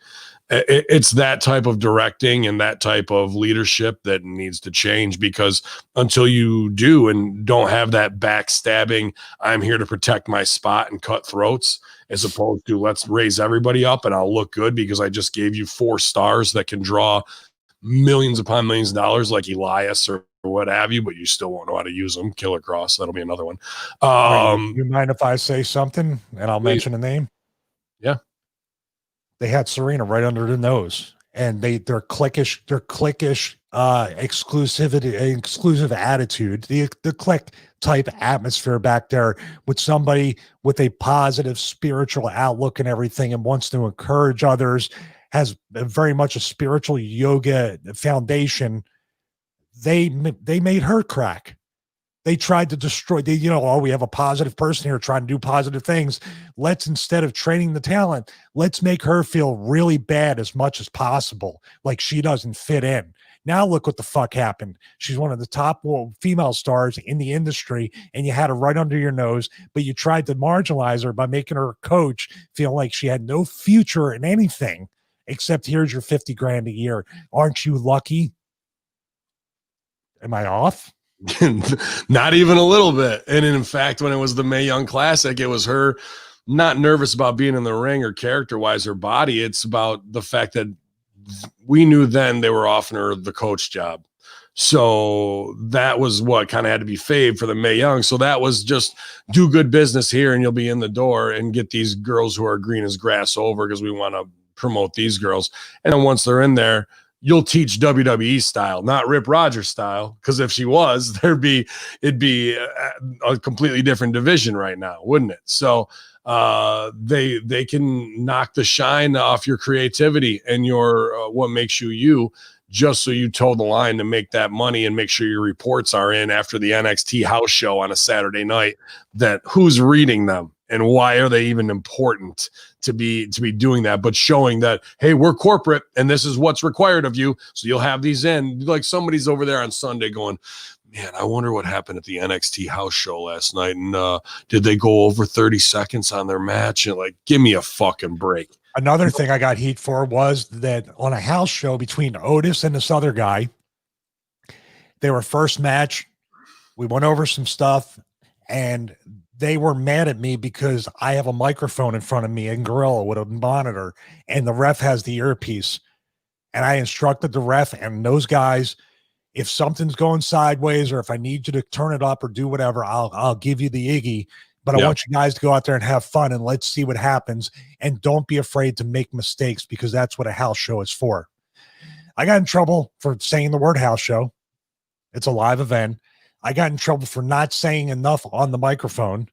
It's that type of directing and that type of leadership that needs to change, because until you do and don't have that backstabbing, I'm here to protect my spot and cut throats, as opposed to let's raise everybody up and I'll look good because I just gave you 4 stars that can draw millions upon millions of dollars like Elias or what have you, but you still won't know how to use them. Killer Cross, that'll be another one. You mind if I say something and I'll mention a name? Yeah. They had Serena right under the nose, and they're cliquish, exclusive attitude, the click type atmosphere back there with somebody with a positive spiritual outlook and everything, and wants to encourage others, has very much a spiritual yoga foundation. They made her crack. They tried to destroy, we have a positive person here trying to do positive things. Let's, instead of training the talent, let's make her feel really bad as much as possible, like she doesn't fit in. Now look what the fuck happened. She's one of the top female stars in the industry, and you had her right under your nose, but you tried to marginalize her by making her a coach feel like she had no future in anything except here's your 50 grand a year. Aren't you lucky? Am I off? Not even a little bit. And in fact, when it was the Mae Young Classic, it was her not nervous about being in the ring or character-wise her body. It's about the fact that we knew then they were offering her the coach job. So that was what kind of had to be faved for the Mae Young. So that was just do good business here and you'll be in the door and get these girls who are green as grass over, because we want to promote these girls. And then once they're in there, you'll teach WWE style, not Rip Rogers style. Because if she was, it'd be a completely different division right now, wouldn't it? So they can knock the shine off your creativity and your what makes you, just so you toe the line to make that money and make sure your reports are in after the NXT house show on a Saturday night, that who's reading them and why are they even important to be doing that, but showing that, hey, we're corporate and this is what's required of you. So you'll have these in, like somebody's over there on Sunday going, man, I wonder what happened at the NXT house show last night. And did they go over 30 seconds on their match? And like, give me a fucking break. Another thing I got heat for was that on a house show between Otis and this other guy, they were first match. We went over some stuff and they were mad at me because I have a microphone in front of me and Gorilla with a monitor, and the ref has the earpiece. And I instructed the ref and those guys, if something's going sideways or if I need you to turn it up or do whatever, I'll give you the Iggy. But I want you guys to go out there and have fun, and let's see what happens. And don't be afraid to make mistakes, because that's what a house show is for. I got in trouble for saying the word house show. It's a live event. I got in trouble for not saying enough on the microphone.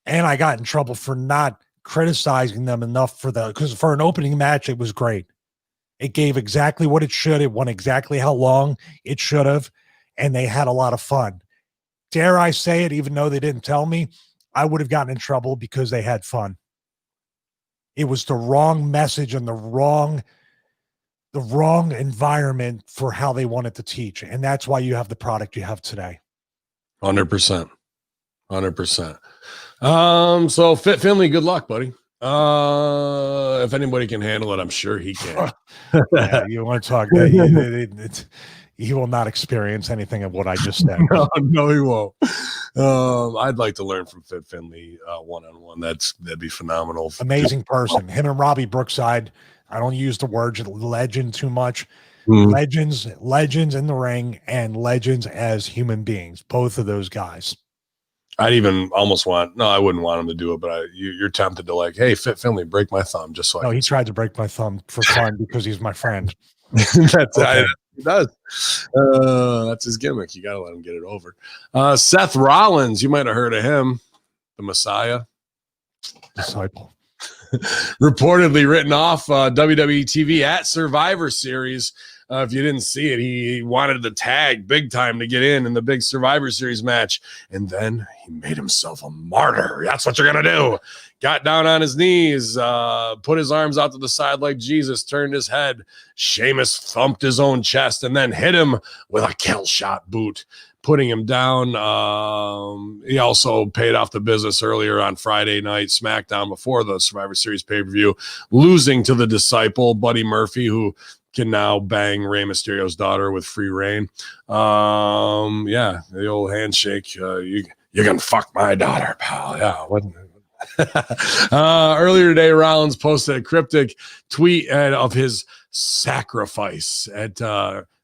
And I got in trouble for not criticizing them enough because for an opening match, it was great. It gave exactly what it should. It went exactly how long it should have. And they had a lot of fun. Dare I say it, even though they didn't tell me, I would have gotten in trouble because they had fun. It was the wrong message and the wrong environment for how they wanted to teach. And that's why you have the product you have today. 100%. 100%. So Fit Finley, good luck, buddy. If anybody can handle it, I'm sure he can. Yeah, you want to talk he will not experience anything of what I just said. No, he won't. I'd like to learn from Fit Finley one-on-one. That'd be phenomenal. Amazing person. Him and Robbie Brookside. I don't use the word legend too much. Legends in the ring and legends as human beings. Both of those guys. I'd even almost I wouldn't want him to do it, but you're tempted to like, hey, Fit Finley, break my thumb just so. No, he tried to break my thumb for fun because he's my friend. He does. That's his gimmick. You got to let him get it over. Seth Rollins, you might have heard of him, the Messiah. Disciple. Reportedly written off WWE TV at Survivor Series. If you didn't see it, he wanted the tag big time to get in the big Survivor Series match. And then he made himself a martyr. That's what you're going to do. Got down on his knees, put his arms out to the side like Jesus, turned his head. Sheamus thumped his own chest and then hit him with a kill shot boot. putting him down. He also paid off the business earlier on Friday night SmackDown before the Survivor Series pay-per-view, losing to the Disciple, Buddy Murphy, who can now bang Rey Mysterio's daughter with free reign. Yeah, the old handshake. You can fuck my daughter, pal. Yeah. Earlier today, Rollins posted a cryptic tweet of his sacrifice at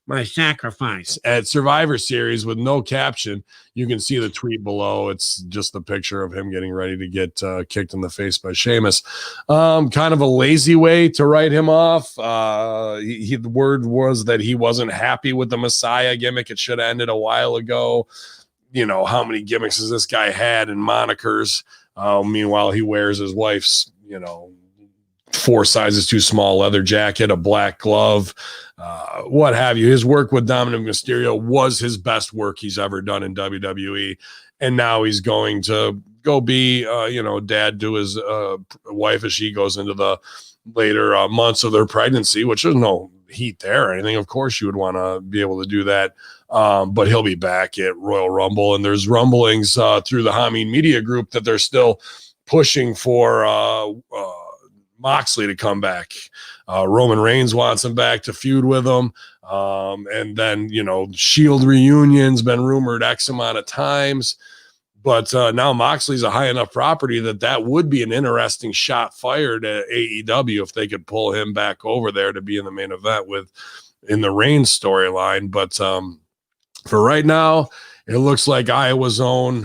my sacrifice at Survivor Series with no caption. You can see the tweet below. It's just a picture of him getting ready to get kicked in the face by Sheamus. Kind of a lazy way to write him off. The word was that he wasn't happy with the Messiah gimmick. It should have ended a while ago. You know, how many gimmicks has this guy had and monikers? Meanwhile, he wears his wife's, 4 sizes too small leather jacket, a black glove, what have you. His work with Dominic Mysterio was his best work he's ever done in WWE. And now he's going to go be, dad to his wife as she goes into the later months of their pregnancy, which there's no heat there or anything. Of course, you would want to be able to do that. But he'll be back at Royal Rumble. And there's rumblings through the Hameen Media Group that they're still pushing for Moxley to come back. Roman Reigns wants him back to feud with him. And then, Shield reunion's been rumored X amount of times. But now Moxley's a high enough property that would be an interesting shot fired at AEW if they could pull him back over there to be in the main event in the Reigns storyline. But for right now, it looks like Iowa's own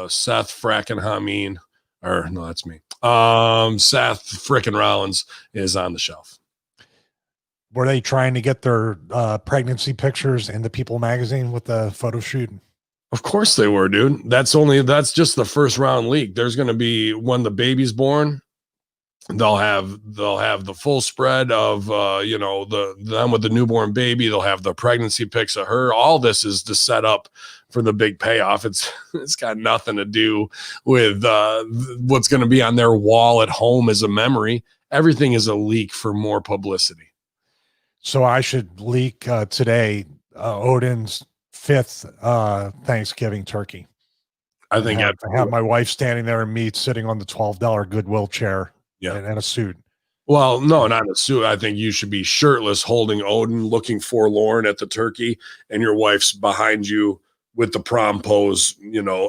Seth frackin' Hameen. Or no, that's me. Seth frickin' Rollins is on the shelf. Were they trying to get their pregnancy pictures in the People magazine with the photo shoot? Of course they were, dude. That's just the first round leak. There's going to be when the baby's born, they'll have the full spread of them with the newborn baby. They'll have the pregnancy pics of her. All this is to set up for the big payoff. It's got nothing to do with what's going to be on their wall at home as a memory. Everything is a leak for more publicity. So I should leak today Odin's 5th Thanksgiving turkey. I think I have my wife standing there and me sitting on the $12 Goodwill chair. Yeah, and a suit. Well, no, not a suit. I think you should be shirtless, holding Odin, looking forlorn at the turkey, and your wife's behind you with the prom pose,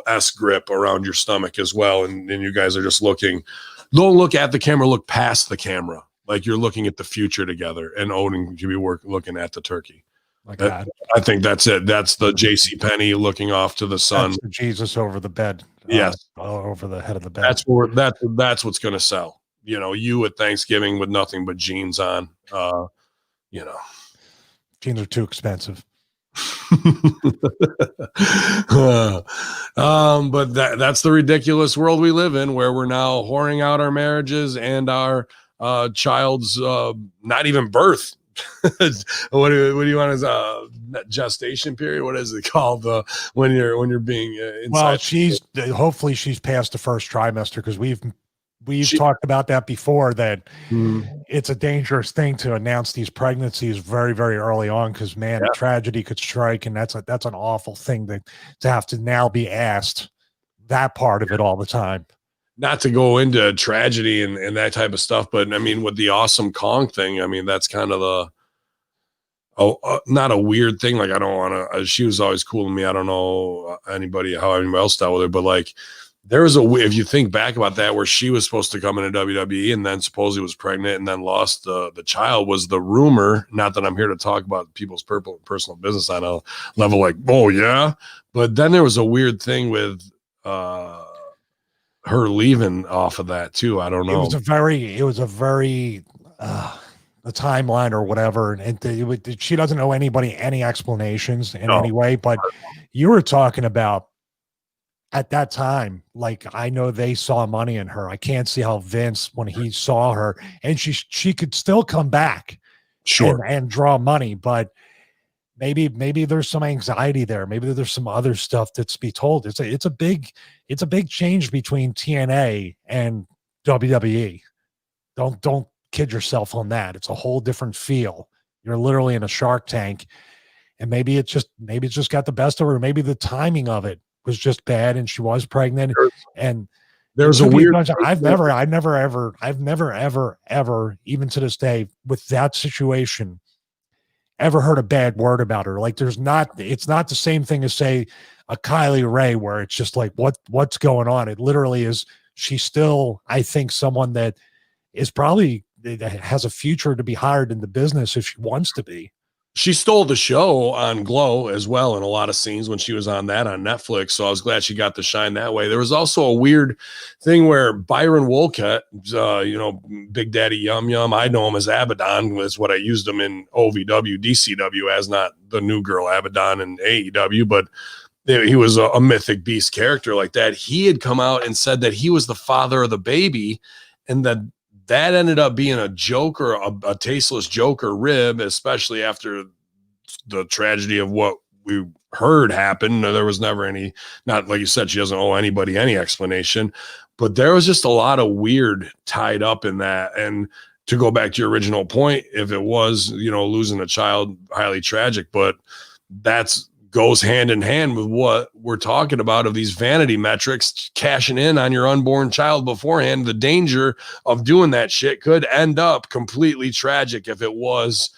S grip around your stomach as well. And you guys are just looking. Don't look at the camera. Look past the camera, like you're looking at the future together. And Odin should be looking at the turkey. Like that. I think that's it. That's the J.C. Penney looking off to the sun. That's the Jesus over the bed. Yes, over the head of the bed. That's what's going to sell. You at Thanksgiving with nothing but jeans on, Jeans are too expensive. But that's the ridiculous world we live in, where we're now whoring out our marriages and our child's not even birth. What do you want as a gestation period? What is it called? When you're being inside? Well, hopefully she's past the first trimester, because we've talked about that before, that it's a dangerous thing to announce these pregnancies very, very early on, because tragedy could strike, and that's an awful thing to have to now be asked that part of it all the time. Not to go into tragedy and that type of stuff, but I mean, with the Awesome Kong thing, I mean, that's kind of not a weird thing. Like, I don't want to, she was always cool to me. I don't know how anybody else dealt with her, but like, there was if you think back about that, where she was supposed to come into WWE and then supposedly was pregnant and then lost the child, was the rumor. Not that I'm here to talk about people's personal business on a level like, oh yeah, but then there was a weird thing with her leaving off of that too. I don't know. It was a very the timeline or whatever, and she doesn't owe anybody any explanations in any way. But you were talking about, at that time, like, I know they saw money in her. I can't see how Vince, when he saw her, and she could still come back, sure, and draw money, but maybe there's some anxiety there. Maybe there's some other stuff that's be told. It's a big change between TNA and WWE. Don't kid yourself on that. It's a whole different feel. You're literally in a Shark Tank. And maybe it's just got the best of her. Maybe the timing of it was just bad, and she was pregnant. And there's a weird. I've never, ever, even to this day, with that situation, ever heard a bad word about her. Like it's not the same thing as say a Kylie Ray, where it's just like, what's going on? It literally is. She's still, I think, someone that is probably has a future to be hired in the business if she wants to be. She stole the show on Glow as well in a lot of scenes when she was on that on Netflix. So I was glad she got to shine that way. There was also a weird thing where Byron Wolcott, Big Daddy Yum Yum, I know him as Abaddon, was what I used him in OVW, DCW as, not the new girl Abaddon in AEW, but he was a mythic beast character like that. He had come out and said that he was the father of the baby, and that ended up being a joke, or a tasteless joke or rib, especially after the tragedy of what we heard happened. There was never any, not like you said, she doesn't owe anybody any explanation, but there was just a lot of weird tied up in that. And to go back to your original point, if it was, losing a child, highly tragic, but that's goes hand in hand with what we're talking about of these vanity metrics, cashing in on your unborn child beforehand. The danger of doing that shit could end up completely tragic if it was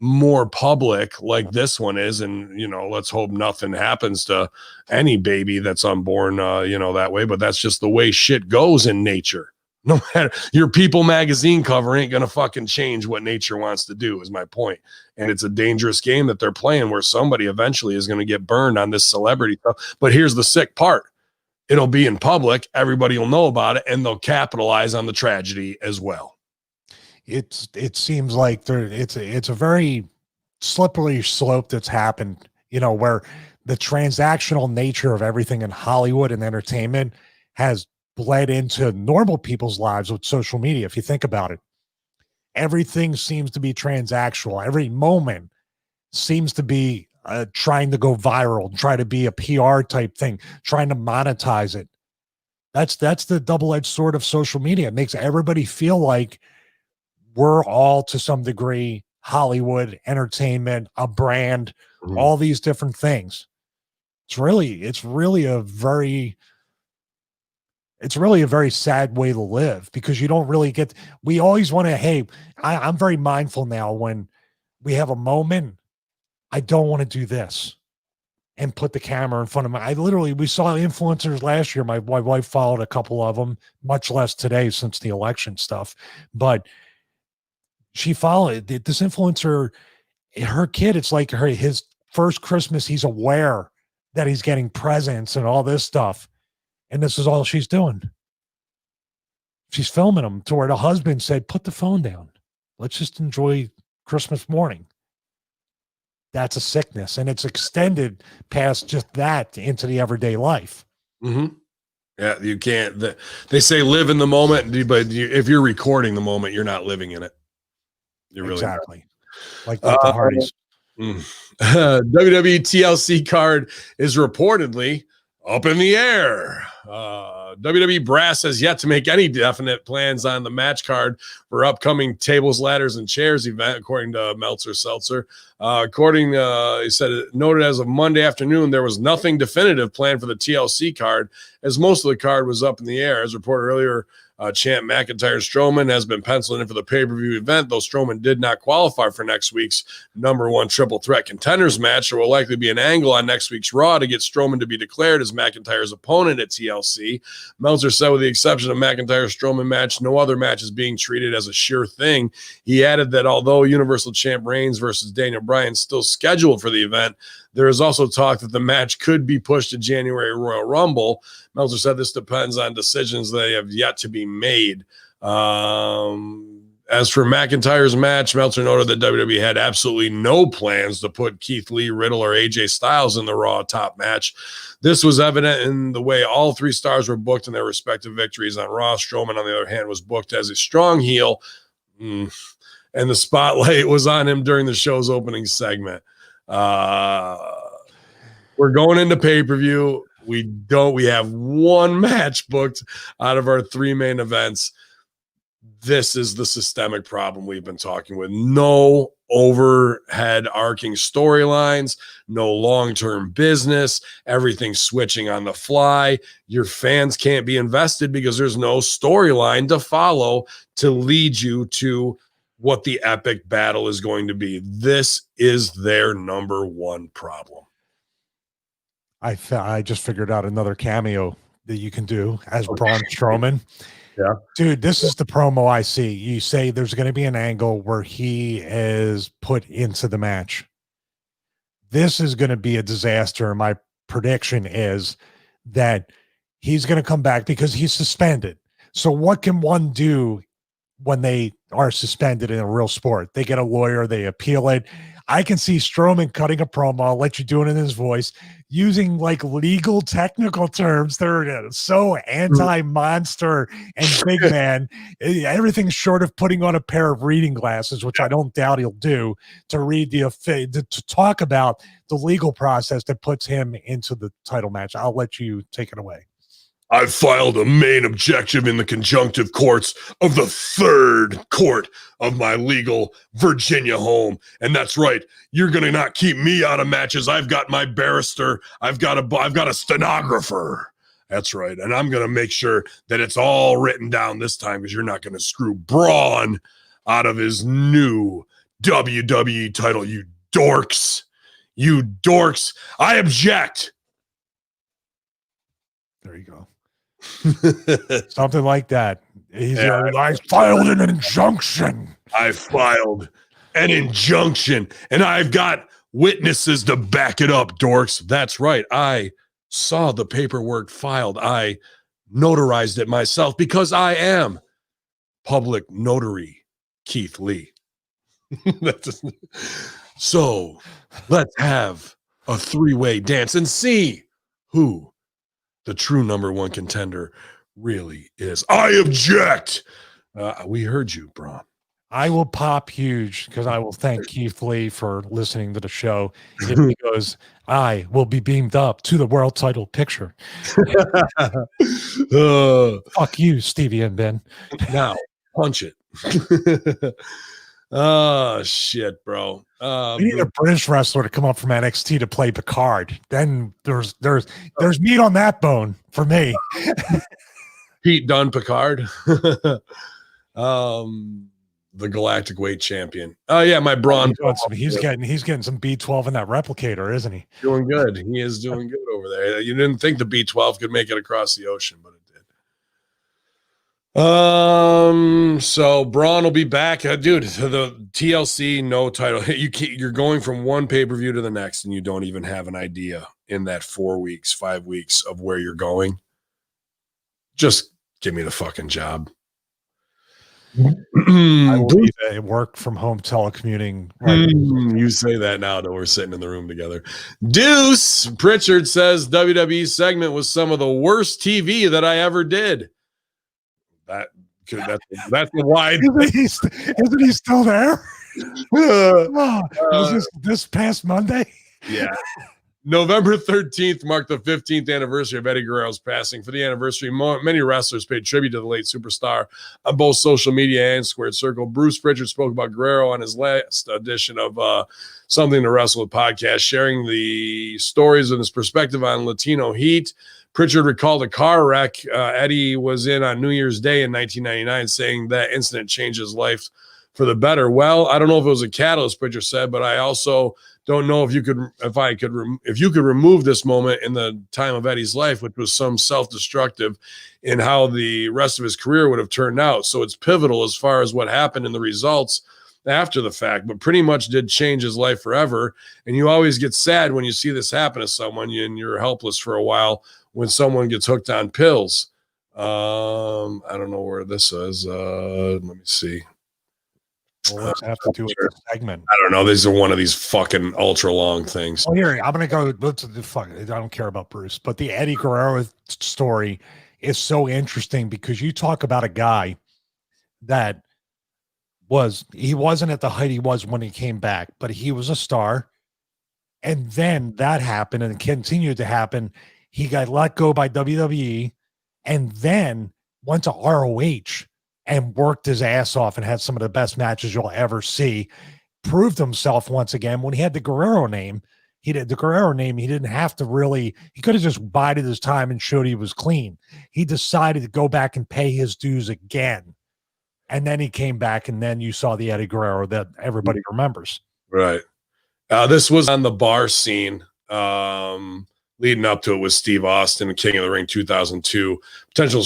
more public like this one is. And, let's hope nothing happens to any baby that's unborn, that way, but that's just the way shit goes in nature. No matter, your People magazine cover ain't going to fucking change what nature wants to do, is my point. And it's a dangerous game that they're playing, where somebody eventually is going to get burned on this celebrity stuff. But here's the sick part. It'll be in public. Everybody will know about it, and they'll capitalize on the tragedy as well. It seems like it's a very slippery slope that's happened, where the transactional nature of everything in Hollywood and entertainment has bled into normal people's lives with social media. If you think about it, everything seems to be transactional. Every moment seems to be trying to go viral, try to be a PR type thing, trying to monetize it. That's the double-edged sword of social media. It makes everybody feel like we're all, to some degree, Hollywood, entertainment, a brand, all these different things. It's really a very sad way to live, because you don't really get, we always want to, hey, I'm very mindful now when we have a moment, I don't want to do this and put the camera in front of me. We saw influencers last year. My wife followed a couple of them, much less today since the election stuff, but she followed this influencer, her kid. It's like his first Christmas. He's aware that he's getting presents and all this stuff. And this is all she's doing. She's filming him, to where the husband said, put the phone down. Let's just enjoy Christmas morning. That's a sickness. And it's extended past just that into the everyday life. Mm-hmm. Yeah, you can't. They say live in the moment, but if you're recording the moment, you're not living in it. You're really exactly not. Like the Hardys. WWE TLC card is reportedly up in the air. WWE brass has yet to make any definite plans on the match card for upcoming tables, ladders, and chairs event, according to Meltzer Seltzer. He said, noted as of Monday afternoon, there was nothing definitive planned for the TLC card, as most of the card was up in the air. As reported earlier, champ McIntyre Strowman has been penciled in for the pay-per-view event, though Strowman did not qualify for next week's number one triple threat contenders match. There will likely be an angle on next week's Raw to get Strowman to be declared as McIntyre's opponent at TLC. Meltzer said, with the exception of McIntyre's Strowman match, no other match is being treated as a sure thing. He added that although Universal Champ Reigns versus Daniel Bryan is still scheduled for the event, there is also talk that the match could be pushed to January Royal Rumble. Meltzer said this depends on decisions that have yet to be made. As for McIntyre's match, Meltzer noted that WWE had absolutely no plans to put Keith Lee, Riddle, or AJ Styles in the Raw top match. This was evident in the way all three stars were booked in their respective victories on Raw. Strowman, on the other hand, was booked as a strong heel, and the spotlight was on him during the show's opening segment. We're going into pay-per-view. We have one match booked out of our three main events. This is the systemic problem we've been talking with. No overhead arcing storylines, no long-term business, everything switching on the fly. Your fans can't be invested because there's no storyline to follow to lead you to what the epic battle is going to be. This is their number one problem. I just figured out another cameo that you can do as Braun Strowman. Yeah. Dude, this is the promo I see. You say there's going to be an angle where he is put into the match. This is going to be a disaster. My prediction is that he's going to come back because he's suspended. So what can one do when they are suspended in a real sport? They get a lawyer, they appeal it. I can see Strowman cutting a promo. I'll let you do it in his voice, using like legal technical terms. They're so anti-monster and big man. Everything's short of putting on a pair of reading glasses, which I don't doubt he'll do, to read to talk about the legal process that puts him into the title match. I'll let you take it away. I've filed a main objection in the conjunctive courts of the third court of my legal Virginia home. And that's right. You're going to not keep me out of matches. I've got my barrister. I've got a stenographer. That's right. And I'm going to make sure that it's all written down this time, because you're not going to screw Braun out of his new WWE title, you dorks. You dorks. I object. There you go. Something like that. I filed an injunction. I filed an injunction, and I've got witnesses to back it up, dorks. That's right. I saw the paperwork filed. I notarized it myself because I am public notary Keith Lee. So let's have a three-way dance and see who the true number one contender really is. I object. We heard you, Braun. I will pop huge because I will thank Keith Lee for listening to the show. It goes, I will be beamed up to the world title picture. Fuck you, Stevie and Ben. Now, punch it. Oh, shit, bro. We need a British wrestler to come up from NXT to play Picard. Then there's meat on that bone for me. Pete Dunne Picard. The Galactic Weight Champion. Oh yeah, my Braun. He's getting some B12 in that replicator, isn't he? Doing good. He is doing good over there. You didn't think the B12 could make it across the ocean, but it did. So Braun will be back, dude. The TLC no title. You're going from one pay-per-view to the next, and you don't even have an idea in that 4 weeks, 5 weeks of where you're going. Just give me the fucking job. I will need a work from home telecommuting. You say that now that we're sitting in the room together. Deuce Pritchard says WWE segment was some of the worst TV that I ever did. That's the wide. Isn't he still there? Was this past Monday? Yeah. November 13th marked the 15th anniversary of Eddie Guerrero's passing. For the anniversary, many wrestlers paid tribute to the late superstar on both social media and Squared Circle. Bruce Pritchard spoke about Guerrero on his last edition of Something to Wrestle With podcast, sharing the stories and his perspective on Latino heat. Pritchard recalled a car wreck Eddie was in on New Year's Day in 1999, saying that incident changed his life for the better. Well, I don't know if it was a catalyst, Pritchard said, but I also don't know if you could remove this moment in the time of Eddie's life, which was some self-destructive in how the rest of his career would have turned out. So it's pivotal as far as what happened in the results after the fact, but pretty much did change his life forever. And you always get sad when you see this happen to someone and you're helpless for a while when someone gets hooked on pills. I don't know where this is. Let me see. Well, let's have to do with the segment. I don't know. These are one of these fucking ultra long things. Oh, here, I'm gonna go. I don't care about Bruce, but the Eddie Guerrero story is so interesting because you talk about a guy that he wasn't at the height he was when he came back, but he was a star, and then that happened and it continued to happen. He got let go by WWE, and then went to ROH and worked his ass off and had some of the best matches you'll ever see. Proved himself once again when he had the Guerrero name. He didn't have to really, he could have just bided his time and showed he was clean. He decided to go back and pay his dues again. And then he came back, and then you saw the Eddie Guerrero that everybody remembers. Right. This was on the bar scene. Leading up to it was Steve Austin, King of the Ring 2002. Potential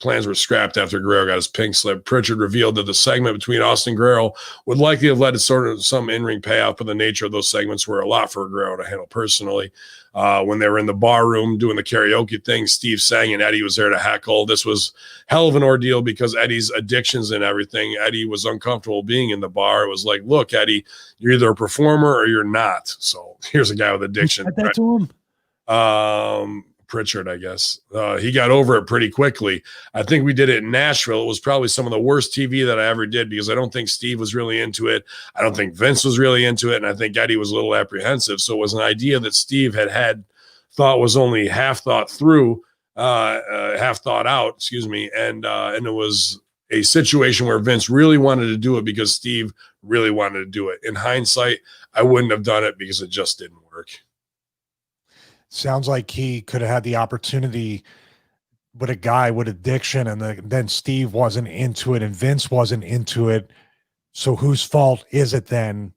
plans were scrapped after Guerrero got his pink slip. Pritchard revealed that the segment between Austin and Guerrero would likely have led to sort of some in-ring payoff, but the nature of those segments were a lot for Guerrero to handle personally. When they were in the bar room doing the karaoke thing, Steve sang and Eddie was there to heckle. This was hell of an ordeal because Eddie's addictions and everything. Eddie was uncomfortable being in the bar. It was like, look, Eddie, you're either a performer or you're not. So here's a guy with addiction. Said that to him? Pritchard, I guess. He got over it pretty quickly. I think we did it in Nashville. It was probably some of the worst TV that I ever did because I don't think Steve was really into it. I don't think Vince was really into it. And I think Eddie was a little apprehensive. So it was an idea that Steve had thought was only half thought through, half thought out, excuse me. And it was a situation where Vince really wanted to do it because Steve really wanted to do it. In hindsight, I wouldn't have done it because it just didn't work. Sounds like he could have had the opportunity with a guy with addiction, and then Steve wasn't into it and Vince wasn't into it. So whose fault is it then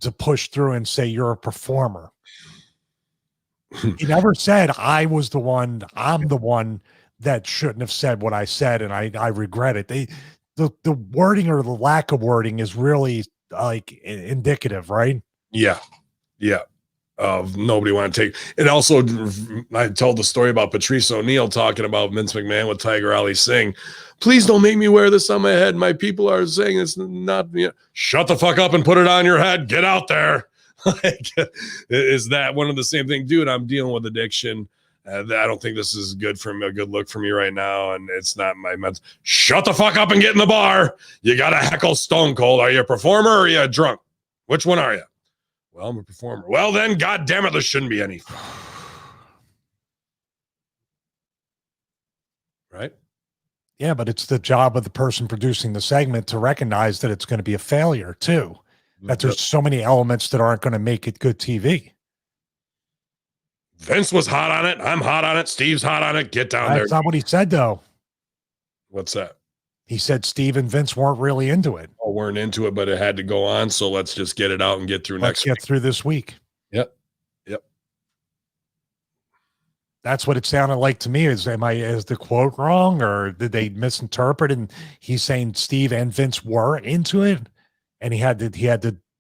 to push through and say you're a performer? He never said I'm the one that shouldn't have said what I said, and I regret it. The wording or the lack of wording is really like indicative, right? Yeah. Of nobody want to take it. Also, I told the story about Patrice O'Neal talking about Vince McMahon with Tiger Ali saying, please don't make me wear this on my head. My people are saying it's not, shut the fuck up and put it on your head. Get out there. Like, is that one of the same thing? Dude, I'm dealing with addiction. I don't think this is good for me, a good look for me right now. And it's not my mental. Shut the fuck up and get in the bar. You got to heckle Stone Cold. Are you a performer or are you a drunk? Which one are you? Well, I'm a performer. Well, then, God damn it, there shouldn't be any. Right? Yeah, but it's the job of the person producing the segment to recognize that it's going to be a failure, too. That there's so many elements that aren't going to make it good TV. Vince was hot on it. I'm hot on it. Steve's hot on it. Get down there. That's not what he said, though. What's that? He said Steve and Vince weren't really into it. Oh, weren't into it, but it had to go on. So let's just get it out and get through Let's get through this week. Yep. That's what it sounded like to me. Is the quote wrong, or did they misinterpret? And he's saying Steve and Vince were into it, and he had to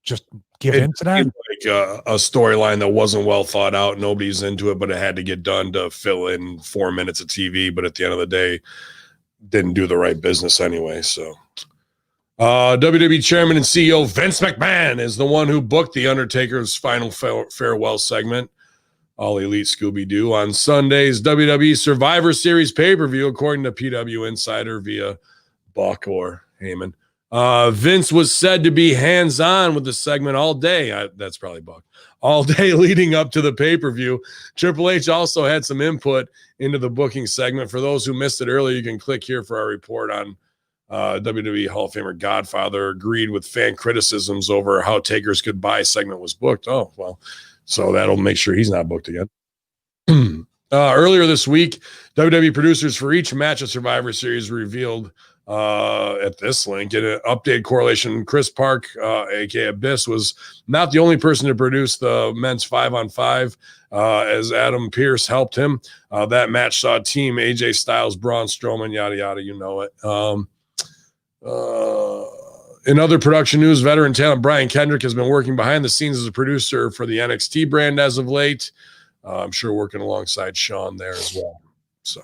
just give into that. Like a storyline that wasn't well thought out. Nobody's into it, but it had to get done to fill in 4 minutes of TV. But at the end of the day, didn't do the right business anyway. So WWE Chairman and CEO Vince McMahon is the one who booked The Undertaker's final farewell segment, All Elite Scooby-Doo, on Sunday's WWE Survivor Series pay-per-view, according to PW Insider via Buck or Heyman. Vince was said to be hands-on with the segment all day. That's probably Buck. All day leading up to the pay-per-view. Triple H also had some input into the booking segment. For those who missed it earlier, you can click here for our report on WWE Hall of Famer Godfather agreed with fan criticisms over how Taker's goodbye segment was booked. Oh, well, so that'll make sure he's not booked again. Earlier this week, WWE producers for each match of Survivor Series revealed at this link in an updated correlation. Chris Park, aka Abyss, was not the only person to produce the men's 5-on-5, as Adam Pearce helped him. That match saw team AJ Styles, Braun Strowman, yada yada, you know it. In other production news, veteran talent Brian Kendrick has been working behind the scenes as a producer for the NXT brand as of late. I'm sure working alongside Sean there as well. So,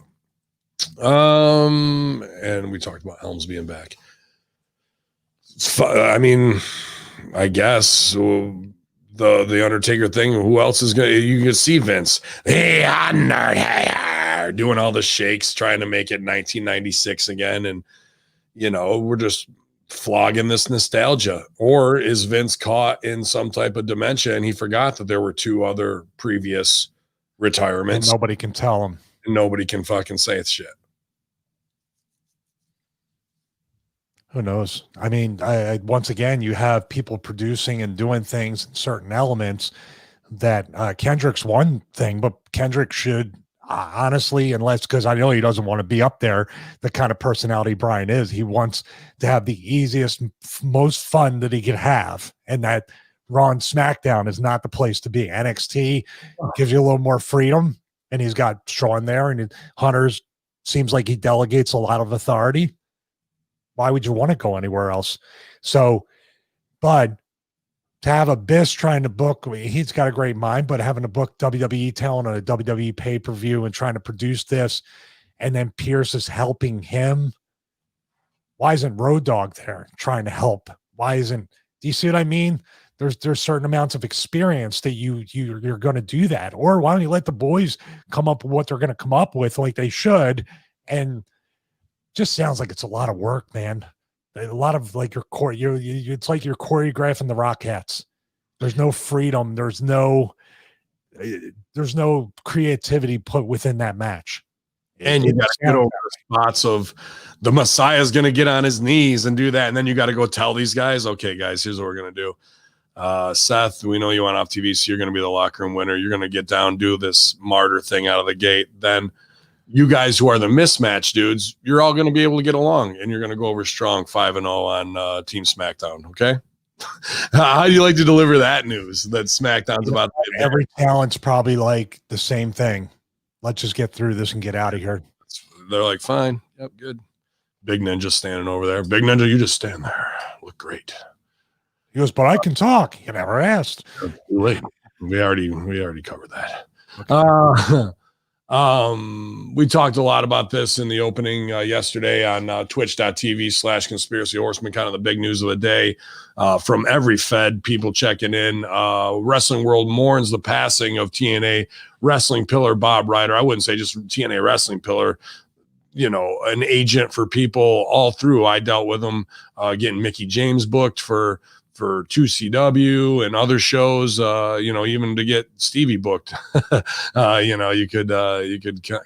and we talked about Helms being back. I mean, I guess the Undertaker thing. Who else is gonna? You can see Vince, the Undertaker, doing all the shakes, trying to make it 1996 again, and we're just flogging this nostalgia. Or is Vince caught in some type of dementia and he forgot that there were 2 other previous retirements? And nobody can tell him. And nobody can fucking say it's shit. Who knows? I mean, once again, you have people producing and doing things in certain elements that Kendrick's one thing, but Kendrick should honestly, unless because I know he doesn't want to be up there, the kind of personality Brian is, he wants to have the easiest, most fun that he could have, and that Raw and SmackDown is not the place to be. NXT gives you a little more freedom, and he's got Shawn there, and Hunter's seems like he delegates a lot of authority. Why would you want to go anywhere else? So, but to have Abyss trying to book, he's got a great mind, but having to book WWE talent on a WWE pay-per-view and trying to produce this, and then Pierce is helping him. Why isn't Road Dogg there trying to help? Why isn't, do you see what I mean? There's certain amounts of experience that you're going to do that. Or why don't you let the boys come up with what they're going to come up with like they should? And just sounds like it's a lot of work, man. A lot of like it's like you're choreographing the Rockettes. There's no freedom. There's no creativity put within that match. And you got to get over the spots of the Messiah's going to get on his knees and do that. And then you got to go tell these guys, okay, guys, here's what we're going to do. Seth, we know you went off TV, so you're going to be the locker room winner. You're going to get down, do this martyr thing out of the gate. Then you guys who are the mismatch dudes, you're all going to be able to get along, and you're going to go over strong 5-0 on Team SmackDown. Okay. How do you like to deliver that news that SmackDown's about to get every talent's probably like the same thing. Let's just get through this and get out of here. They're like, fine. Yep. Good. Big Ninja standing over there. Big Ninja, you just stand there. Look great. He goes, but I can talk. You never asked. Too late. We already covered that. Okay. We talked a lot about this in the opening yesterday on twitch.tv/conspiracy horseman, kind of the big news of the day from every Fed, people checking in. Wrestling World mourns the passing of TNA wrestling pillar Bob Ryder. I wouldn't say just TNA wrestling pillar, an agent for people all through. I dealt with him getting Mickey James booked for 2CW and other shows, even to get Stevie booked, you could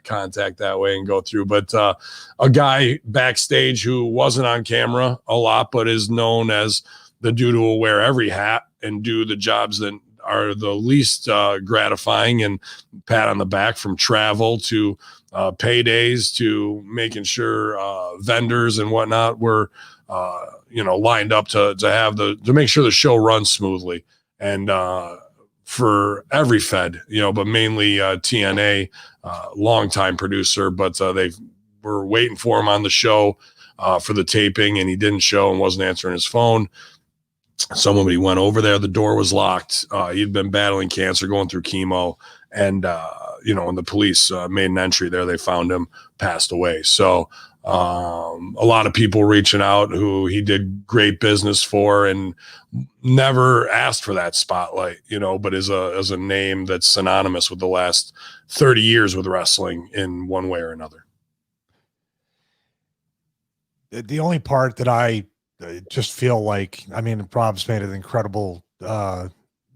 contact that way and go through. But a guy backstage who wasn't on camera a lot, but is known as the dude who will wear every hat and do the jobs that are the least gratifying and pat on the back, from travel to paydays to making sure vendors and whatnot were lined up to make sure the show runs smoothly. And for every Fed, but mainly TNA, longtime producer, but they were waiting for him on the show for the taping, and he didn't show and wasn't answering his phone. Somebody went over there. The door was locked. He'd been battling cancer, going through chemo, and when the police made an entry there, they found him passed away. So a lot of people reaching out who he did great business for and never asked for that spotlight, but as a name that's synonymous with the last 30 years with wrestling in one way or another. The only part that I just feel like, Rob's made an incredible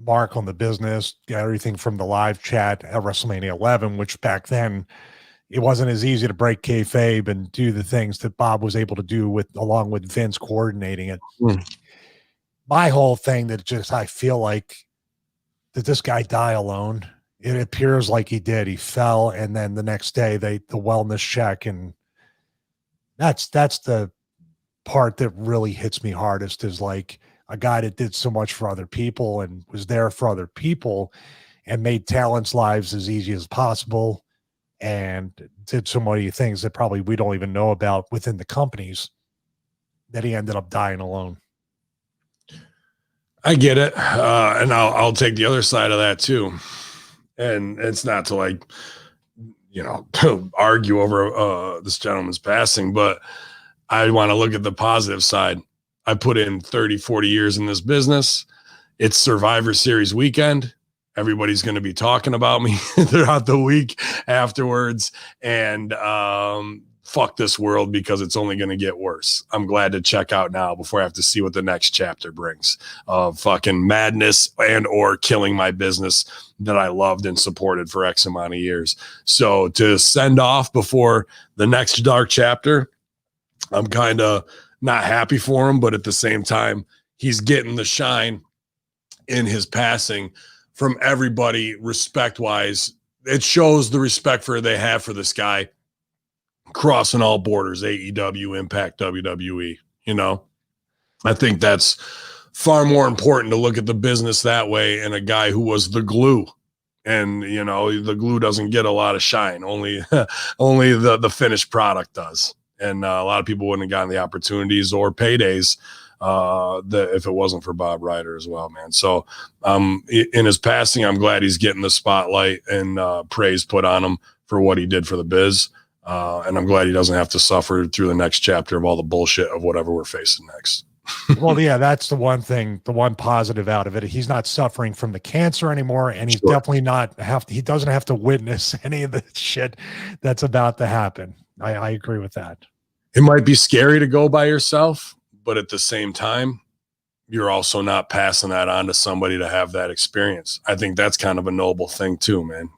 mark on the business, everything from the live chat at WrestleMania 11, which back then it wasn't as easy to break kayfabe and do the things that Bob was able to do along with Vince coordinating it. My whole thing that I feel like, did this guy die alone? It appears like he did. He fell, and then the next day the wellness check, and that's the part that really hits me hardest, is like a guy that did so much for other people and was there for other people and made talents' lives as easy as possible, and did so many things that probably we don't even know about within the companies, that he ended up dying alone. I get it. And I'll take the other side of that too. And it's not to argue over this gentleman's passing, but I want to look at the positive side. I put in 30, 40 years in this business. It's Survivor Series weekend. Everybody's going to be talking about me throughout the week afterwards. And fuck this world, because it's only going to get worse. I'm glad to check out now before I have to see what the next chapter brings of fucking madness and or killing my business that I loved and supported for X amount of years. So to send off before the next dark chapter, I'm kind of not happy for him, but at the same time, he's getting the shine in his passing from everybody respect-wise. It shows the respect they have for this guy crossing all borders, AEW, Impact, WWE, I think that's far more important to look at the business that way, and a guy who was the glue. And, the glue doesn't get a lot of shine. Only the finished product does. And a lot of people wouldn't have gotten the opportunities or paydays if it wasn't for Bob Ryder as well, man. So in his passing, I'm glad he's getting the spotlight and praise put on him for what he did for the biz. And I'm glad he doesn't have to suffer through the next chapter of all the bullshit of whatever we're facing next. Well, yeah, that's the one thing, the one positive out of it. He's not suffering from the cancer anymore, and he's definitely he doesn't have to witness any of the shit that's about to happen. I agree with that. It might be scary to go by yourself, but at the same time, you're also not passing that on to somebody to have that experience. I think that's kind of a noble thing too, man.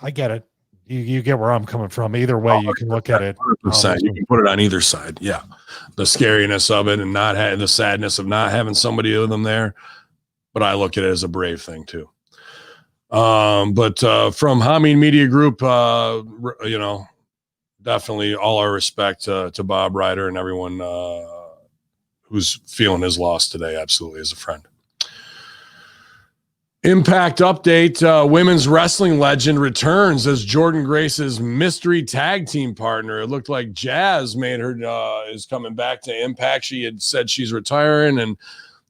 I get it. You get where I'm coming from. Either way, you can look at it. You can put it on either side. Yeah. The scariness of it and not having the sadness of not having somebody with them there. But I look at it as a brave thing too. But from Hameen Media Group, definitely all our respect to Bob Ryder and everyone who's feeling his loss today. Absolutely, as a friend. Impact update, women's wrestling legend returns as Jordynne Grace's mystery tag team partner. It looked like Jazz made her is coming back to Impact. She had said she's retiring, and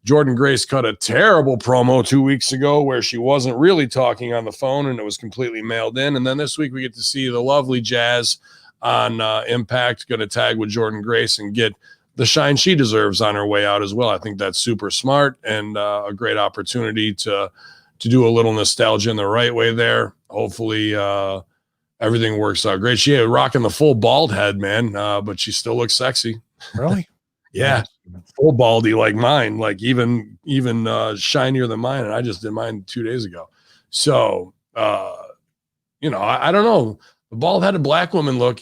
Jordynne Grace cut a terrible promo 2 weeks ago where she wasn't really talking on the phone and it was completely mailed in. And then this week we get to see the lovely Jazz on Impact, going to tag with Jordynne Grace and get the shine she deserves on her way out as well. I think that's super smart and a great opportunity to do a little nostalgia in the right way there. Hopefully everything works out great. She had rocking the full bald head, man, but she still looks sexy. Really? Yeah. Full baldy like mine, like even shinier than mine. And I just did mine 2 days ago. So, I don't know. The bald-headed black woman look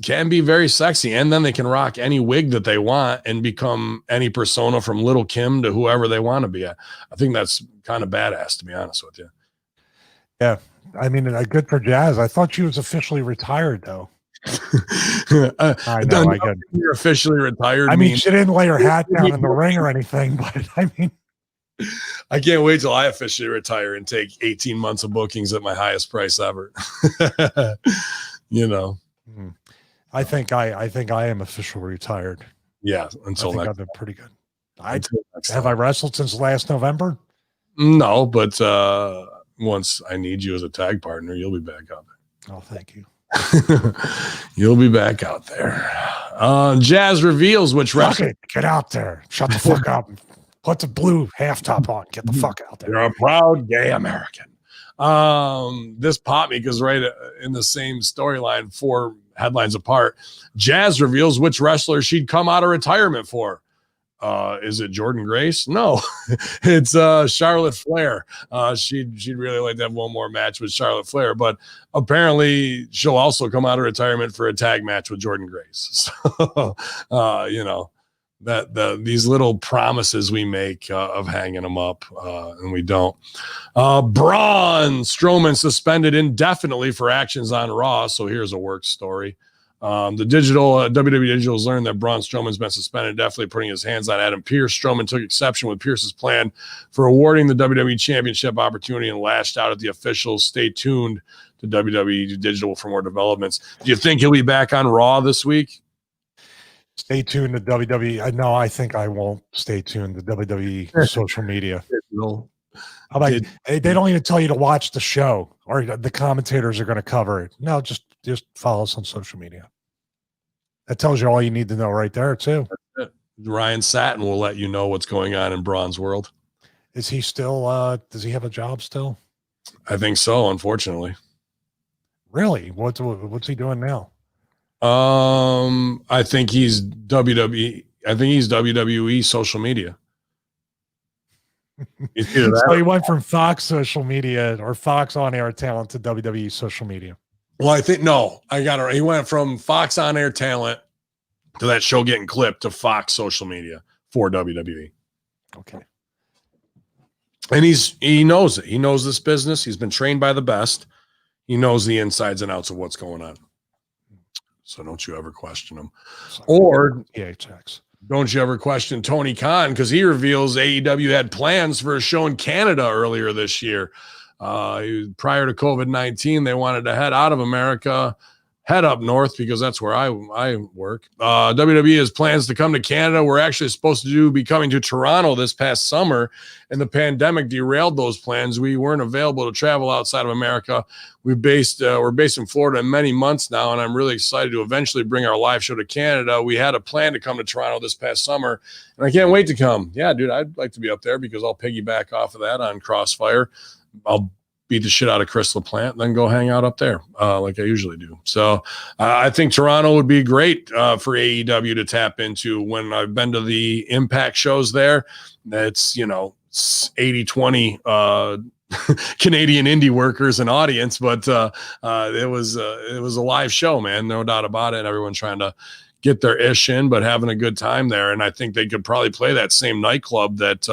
can be very sexy, and then they can rock any wig that they want and become any persona from Little Kim to whoever they want to be. I think that's kind of badass, to be honest with you. Yeah, I mean, good for Jazz. I thought she was officially retired, though. I know. You're officially retired. I mean, she didn't lay her hat down in the ring or anything, but I mean. I can't wait till I officially retire and take 18 months of bookings at my highest price ever. I think I am officially retired. Yeah, until I've been pretty good. Have I wrestled since last November? No, but once I need you as a tag partner, you'll be back out there. Oh, thank you. You'll be back out there. Jazz reveals which wrestler. Get out there. Shut the fuck up. Put the blue half top on. Get the fuck out there. You're a proud gay American. This popped me because right in the same storyline, 4 headlines apart, Jazz reveals which wrestler she'd come out of retirement for. Is it Jordynne Grace? No, it's Charlotte Flair. She'd really like to have one more match with Charlotte Flair, but apparently she'll also come out of retirement for a tag match with Jordynne Grace. So, these little promises we make of hanging them up, and we don't. Braun Strowman suspended indefinitely for actions on Raw. So here's a work story. The WWE Digital has learned that Braun Strowman's been suspended, definitely putting his hands on Adam Pearce. Strowman took exception with Pearce's plan for awarding the WWE Championship opportunity and lashed out at the officials. Stay tuned to WWE Digital for more developments. Do you think he'll be back on Raw this week? Stay tuned to WWE. No, I think I won't stay tuned to WWE social media. No. They don't even tell you to watch the show or the commentators are going to cover it. No, just follow us on social media. That tells you all you need to know right there, too. Ryan Satin will let you know what's going on in Braun's world. Is he still, does he have a job still? I think so, unfortunately. Really? What's he doing now? I think he's WWE. I think he's WWE social media. So he went from Fox social media or Fox on air talent to WWE social media. Well, I think no, I got it. He went from Fox on air talent to that show getting clipped to Fox social media for WWE. Okay. And he knows it. He knows this business. He's been trained by the best. He knows the insides and outs of what's going on. So don't you ever question him. Or PHX. Don't you ever question Tony Khan, because he reveals AEW had plans for a show in Canada earlier this year. Prior to COVID-19, they wanted to head out of America, head up north, because that's where I work. WWE has plans to come to Canada. We're actually supposed to be coming to Toronto this past summer, and the pandemic derailed those plans. We weren't available to travel outside of America. We're based in Florida many months now, and I'm really excited to eventually bring our live show to Canada. We had a plan to come to Toronto this past summer, and I can't wait to come. Yeah, dude, I'd like to be up there because I'll piggyback off of that on Crossfire. I'll beat the shit out of Chris LaPlante, and then go hang out up there like I usually do. So I think Toronto would be great for AEW to tap into. When I've been to the Impact shows there, it's, 80-20 Canadian indie workers and audience, but it was a live show, man, no doubt about it. And everyone trying to get their ish in, but having a good time there. And I think they could probably play that same nightclub that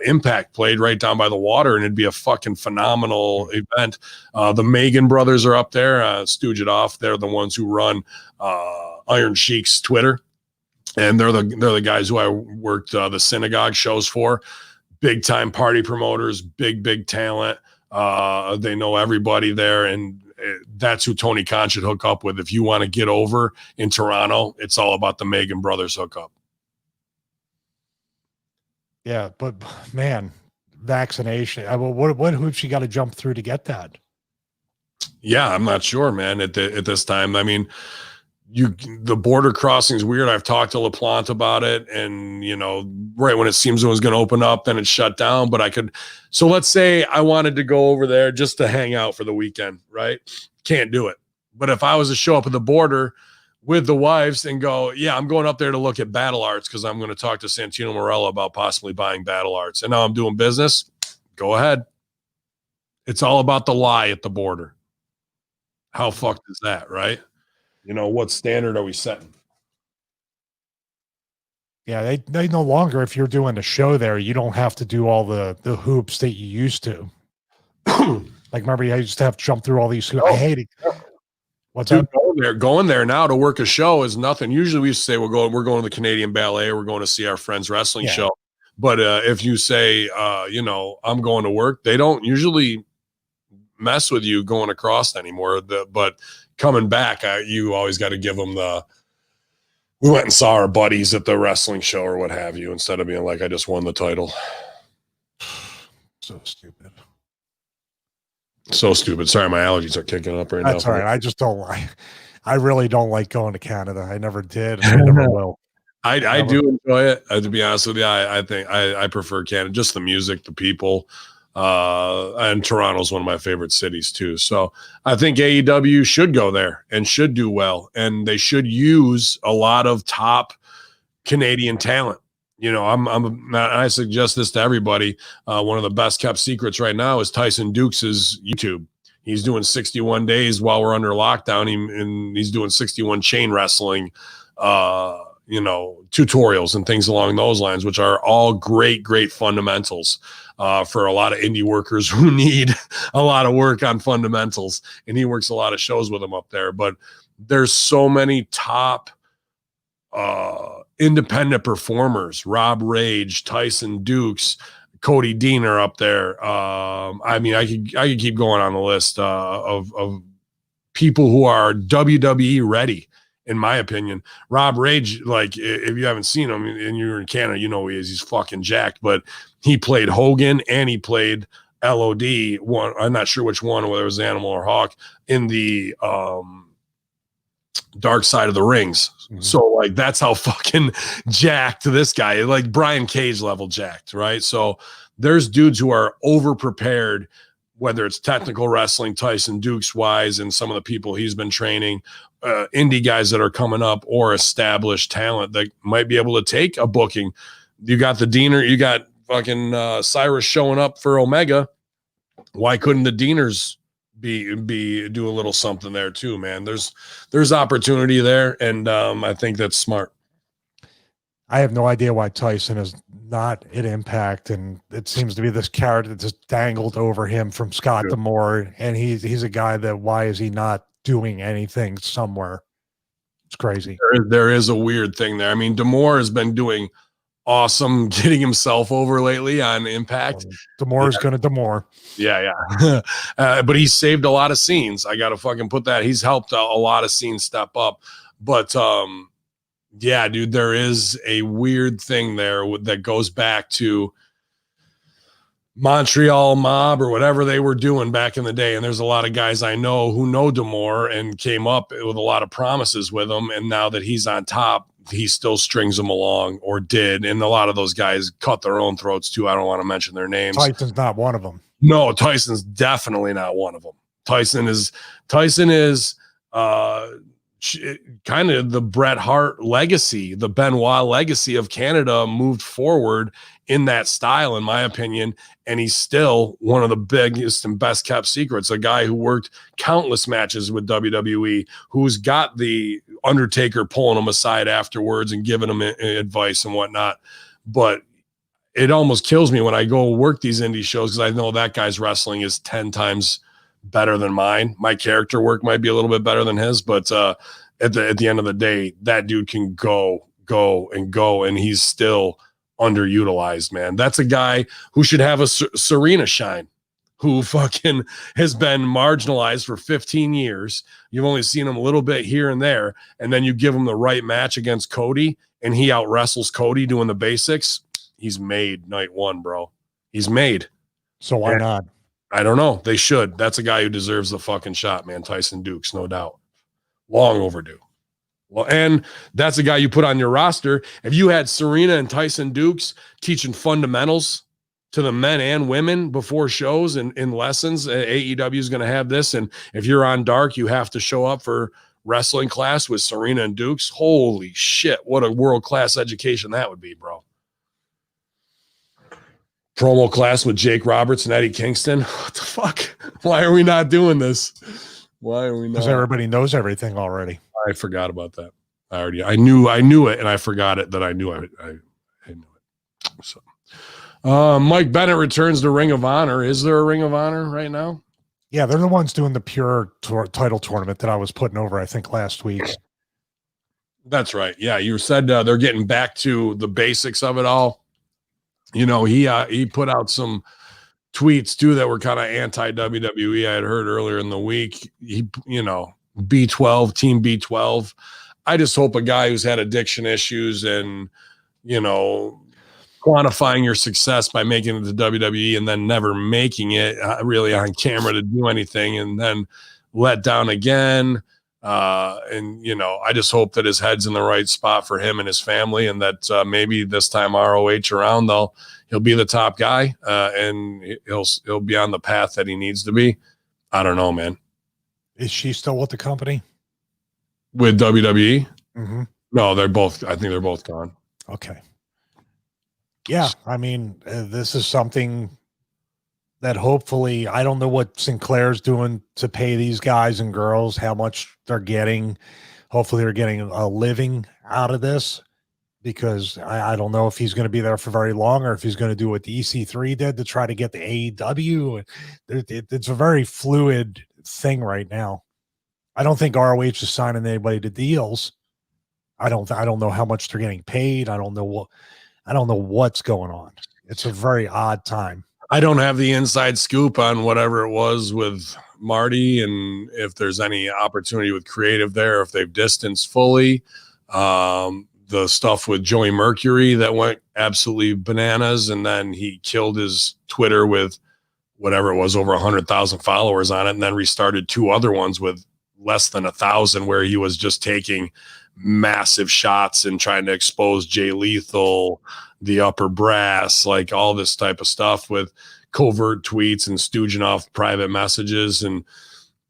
Impact played right down by the water, and it'd be a fucking phenomenal event. The Megan brothers are up there, Stooge It Off. They're the ones who run Iron Sheik's Twitter, and they're the guys who I worked the synagogue shows for. Big time party promoters, big talent. They know everybody there, and that's who Tony Khan should hook up with. If you want to get over in Toronto, it's all about the Megan brothers hookup. Yeah, but man, vaccination. What hoops you got to jump through to get that? Yeah, I'm not sure, man. At this time, I mean, the border crossing is weird. I've talked to LaPlante about it, and right when it seems it was going to open up, then it shut down. But I could. So let's say I wanted to go over there just to hang out for the weekend, right? Can't do it. But if I was to show up at the border with the wives and go, yeah, I'm going up there to look at Battle Arts because I'm going to talk to Santino Marella about possibly buying Battle Arts. And now I'm doing business. Go ahead. It's all about the lie at the border. How fucked is that, right? What standard are we setting? Yeah, they no longer, if you're doing a show there, you don't have to do all the hoops that you used to. Like, remember, I used to have to jump through all these hoops. I hate it. What's Dude, up? going there now to work a show is nothing. Usually we used to say we're going to the Canadian Ballet, or we're going to see our friend's wrestling show. But if you say, I'm going to work, they don't usually mess with you going across anymore. But coming back, you always got to give them we went and saw our buddies at the wrestling show or what have you, instead of being like, I just won the title. So stupid. So stupid. Sorry, my allergies are kicking up right now. That's all right. I just don't like. I really don't like going to Canada. I never did. And I never will. I do enjoy it. To be honest with you, I think I prefer Canada. Just the music, the people, and Toronto's one of my favorite cities too. So I think AEW should go there and should do well, and they should use a lot of top Canadian talent. I suggest this to everybody. One of the best kept secrets right now is Tyson Dukes' YouTube. He's doing 61 days while we're under lockdown, and he's doing 61 chain wrestling, tutorials and things along those lines, which are all great fundamentals for a lot of indie workers who need a lot of work on fundamentals. And he works a lot of shows with them up there. But there's so many top independent performers. Rob Rage, Tyson Dukes, Cody Dean are up there. I could keep going on the list of people who are WWE ready, in my opinion. Rob Rage, like, if you haven't seen him and you're in Canada, you know who he is. He's fucking jacked. But he played Hogan and he played LOD. One, I'm not sure which one, whether it was Animal or Hawk, in the Dark Side of the Rings. Mm-hmm. So like, that's how fucking jacked this guy is, like Brian Cage level jacked, right? So there's dudes who are over prepared, whether it's technical wrestling, Tyson Dukes wise, and some of the people he's been training, indie guys that are coming up, or established talent that might be able to take a booking. You got the Diener, you got fucking Cyrus showing up for Omega. Why couldn't the Dieners do a little something there too, man. There's opportunity there, and I think that's smart. I have no idea why Tyson is not at Impact, and it seems to be this carrot that just dangled over him from Scott D'Amore, and he's a guy that why is he not doing anything somewhere? It's crazy. There is a weird thing there. I mean, D'Amore has been doing awesome getting himself over lately on Impact. D'Amore is going to D'Amore. Yeah. But he's saved a lot of scenes. I got to fucking put that. He's helped a lot of scenes step up. But yeah, dude, there is a weird thing there that goes back to Montreal Mob or whatever they were doing back in the day. And there's a lot of guys I know who know D'Amore and came up with a lot of promises with him. And now that he's on top, he still strings them along, or did. And a lot of those guys cut their own throats too. I don't want to mention their names. Tyson's not one of them. No, Tyson's definitely not one of them. Tyson is kind of the Bret Hart legacy, the Benoit legacy of Canada moved forward in that style, in my opinion. And he's still one of the biggest and best kept secrets. A guy who worked countless matches with WWE, who's got the Undertaker pulling him aside afterwards and giving him advice and whatnot. But it almost kills me when I go work these indie shows, because I know that guy's wrestling is 10 times better than mine. My character work might be a little bit better than his, but at the end of the day, that dude can go, and he's still underutilized, man. That's a guy who should have a Serena shine, who fucking has been marginalized for 15 years. You've only seen him a little bit here and there, and then you give him the right match against Cody, and he out wrestles Cody doing the basics. He's made night one, bro. He's made. So why not? I don't know. They should. That's a guy who deserves the fucking shot, man. Tyson Dukes, no doubt. Long overdue. Well, and that's a guy you put on your roster. If you had Serena and Tyson Dukes teaching fundamentals to the men and women before shows and in lessons, AEW is going to have this. And if you're on Dark, you have to show up for wrestling class with Serena and Dukes. Holy shit. What a world-class education that would be, bro. Promo class with Jake Roberts and Eddie Kingston. What the fuck? Why are we not doing this? Why are we not? Because everybody knows everything already. I forgot about that. I knew it, and I forgot it that I knew it. I knew it. So, Mike Bennett returns to Ring of Honor. Is there a Ring of Honor right now? Yeah, they're the ones doing the pure title tournament that I was putting over, I think, last week. That's right. Yeah, you said they're getting back to the basics of it all. You know, he put out some tweets too that were kind of anti-WWE. I had heard earlier in the week. B12, team B12. I just hope a guy who's had addiction issues and, quantifying your success by making it to WWE and then never making it really on camera to do anything and then let down again. I just hope that his head's in the right spot for him and his family, and that maybe this time ROH around, he'll be the top guy and he'll be on the path that he needs to be. I don't know, man. Is she still with the company? With WWE? Mm-hmm. No, I think they're both gone. Okay. Yeah, I mean, this is something that hopefully, I don't know what Sinclair's doing to pay these guys and girls, how much they're getting. Hopefully they're getting a living out of this, because I don't know if he's going to be there for very long or if he's going to do what the EC3 did to try to get the AEW. It's a very fluid thing right now. I don't think ROH is signing anybody to deals. I don't know how much they're getting paid. I don't know what's going on. It's a very odd time. I don't have the inside scoop on whatever it was with Marty and if there's any opportunity with creative there, if they've distanced fully. The stuff with Joey Mercury that went absolutely bananas, and then he killed his Twitter with whatever it was, over 100,000 followers on it, and then restarted two other ones with less than 1,000, where he was just taking massive shots and trying to expose Jay Lethal, the upper brass, like all this type of stuff with covert tweets and stooging off private messages, and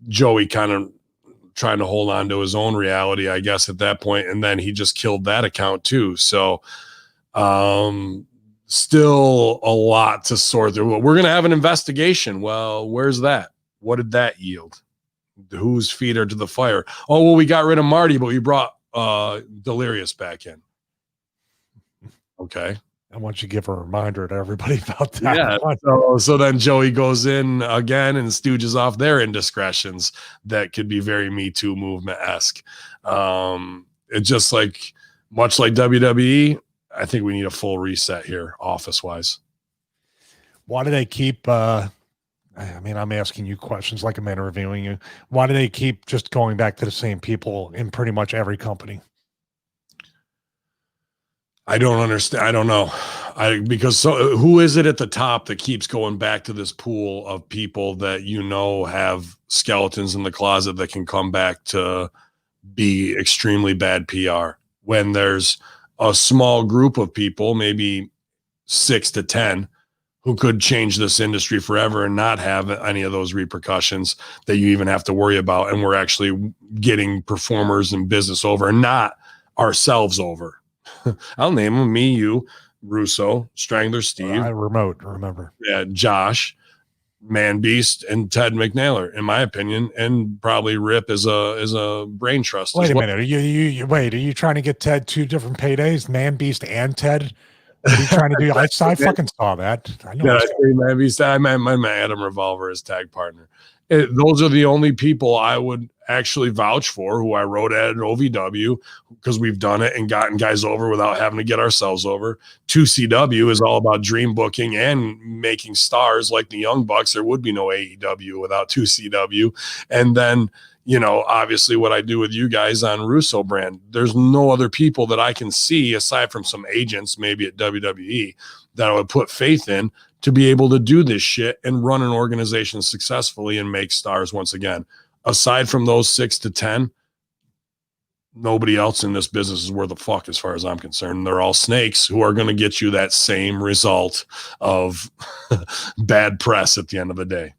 Joey kind of trying to hold on to his own reality, I guess, at that point. And then he just killed that account too. So still a lot to sort through. We're going to have an investigation. Well, where's that? What did that yield? Whose feet are to the fire? Oh, well, we got rid of Marty, but we brought Delirious back in. Okay. I want you to give a reminder to everybody about that. Yeah. So then Joey goes in again and stooges off their indiscretions that could be very Me Too movement-esque. It's just like, much like WWE, I think we need a full reset here, office-wise. Why do they keep, I mean, I'm asking you questions like I'm interviewing you. Why do they keep just going back to the same people in pretty much every company? I don't understand. I don't know. Because who is it at the top that keeps going back to this pool of people that have skeletons in the closet that can come back to be extremely bad PR when there's a small group of people, maybe 6 to 10, who could change this industry forever and not have any of those repercussions that you even have to worry about. And we're actually getting performers and business over and not ourselves over. I'll name them: me, you, Russo, Strangler Steve, remember. Yeah, Josh, Man Beast, and Ted McNaylor, in my opinion, and probably Rip is a brain trust. Wait a minute, are you trying to get Ted 2 different paydays, Man Beast and Ted? What are you trying to do? I fucking saw that. I know. Man Beast. I meant Adam Revolver as tag partner. Those are the only people I would actually vouch for, who I wrote at OVW, because we've done it and gotten guys over without having to get ourselves over. 2CW is all about dream booking and making stars like the Young Bucks. There would be no AEW without 2CW. And then, obviously what I do with you guys on Russo brand, there's no other people that I can see aside from some agents, maybe at WWE, that I would put faith in to be able to do this shit and run an organization successfully and make stars once again. Aside from those 6 to 10, nobody else in this business is worth a fuck as far as I'm concerned. They're all snakes who are going to get you that same result of bad press at the end of the day.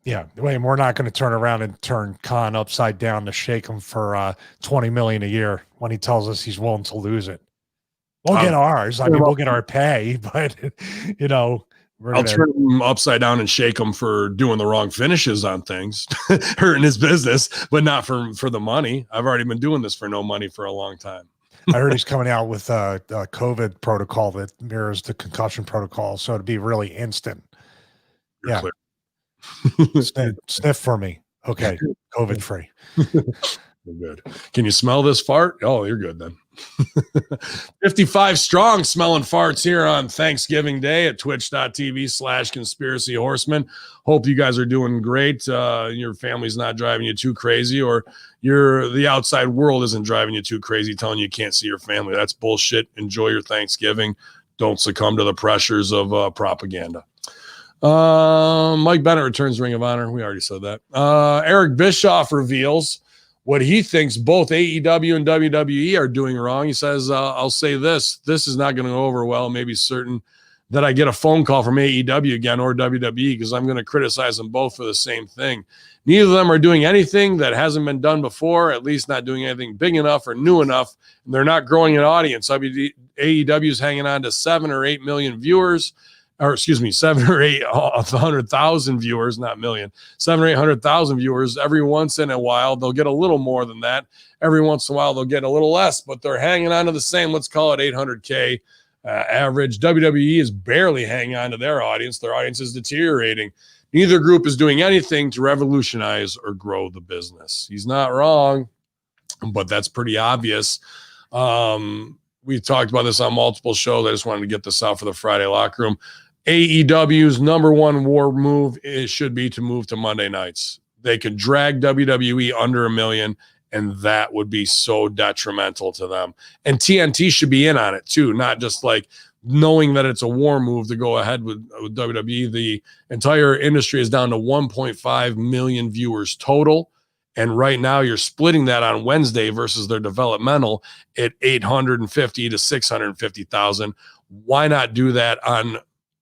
Yeah, and we're not going to turn around and turn Khan upside down to shake him for $20 million a year when he tells us he's willing to lose it. We'll get ours. I mean, we'll get our pay, but I'll turn him upside down and shake him for doing the wrong finishes on things, hurting his business, but not for the money. I've already been doing this for no money for a long time. I heard he's coming out with a COVID protocol that mirrors the concussion protocol, so it'd be really instant. You're clear. Sniff for me. Okay, COVID free. You're good. Can you smell this fart? Oh, you're good then. 55 strong smelling farts here on Thanksgiving Day at twitch.tv/conspiracy horseman. Hope you guys are doing great. Your family's not driving you too crazy, or the outside world isn't driving you too crazy, telling you can't see your family. That's bullshit. Enjoy your Thanksgiving. Don't succumb to the pressures of propaganda. Mike Bennett returns Ring of Honor. We already said that. Eric Bischoff reveals what he thinks both AEW and WWE are doing wrong. He says, I'll say this is not going to go over well. Maybe certain that I get a phone call from AEW again or WWE, because I'm going to criticize them both for the same thing. Neither of them are doing anything that hasn't been done before, at least not doing anything big enough or new enough. And they're not growing an audience. AEW is hanging on to 7 or 8 million viewers. Or 7 or 800,000 viewers, not million, 7 or 800,000 viewers. Every once in a while, they'll get a little more than that. Every once in a while, they'll get a little less, but they're hanging on to the same, let's call it 800K average. WWE is barely hanging on to their audience. Their audience is deteriorating. Neither group is doing anything to revolutionize or grow the business. He's not wrong, but that's pretty obvious. We talked about this on multiple shows. I just wanted to get this out for the Friday locker room. AEW's number one war move should be to move to Monday nights. They could drag WWE under 1 million, and that would be so detrimental to them. And TNT should be in on it too, not just like knowing that it's a war move to go ahead with WWE. The entire industry is down to 1.5 million viewers total. And right now you're splitting that on Wednesday versus their developmental at 850 to 650,000. Why not do that on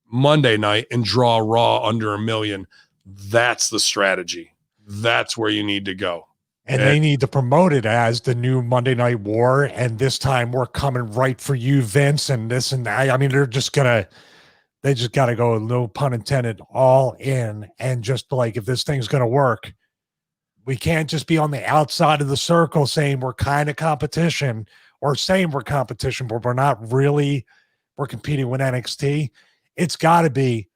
Monday night and draw Raw under 1 million? That's the strategy. That's where you need to go. And they need to promote it as the new Monday Night War. And this time we're coming right for you, Vince, and this and that. I mean, they're They just got to go, no pun intended, all in, and just like, if this thing's going to work, we can't just be on the outside of the circle saying we're kind of competition, or saying we're competition, but we're not really. We're competing with NXT. It's got to be,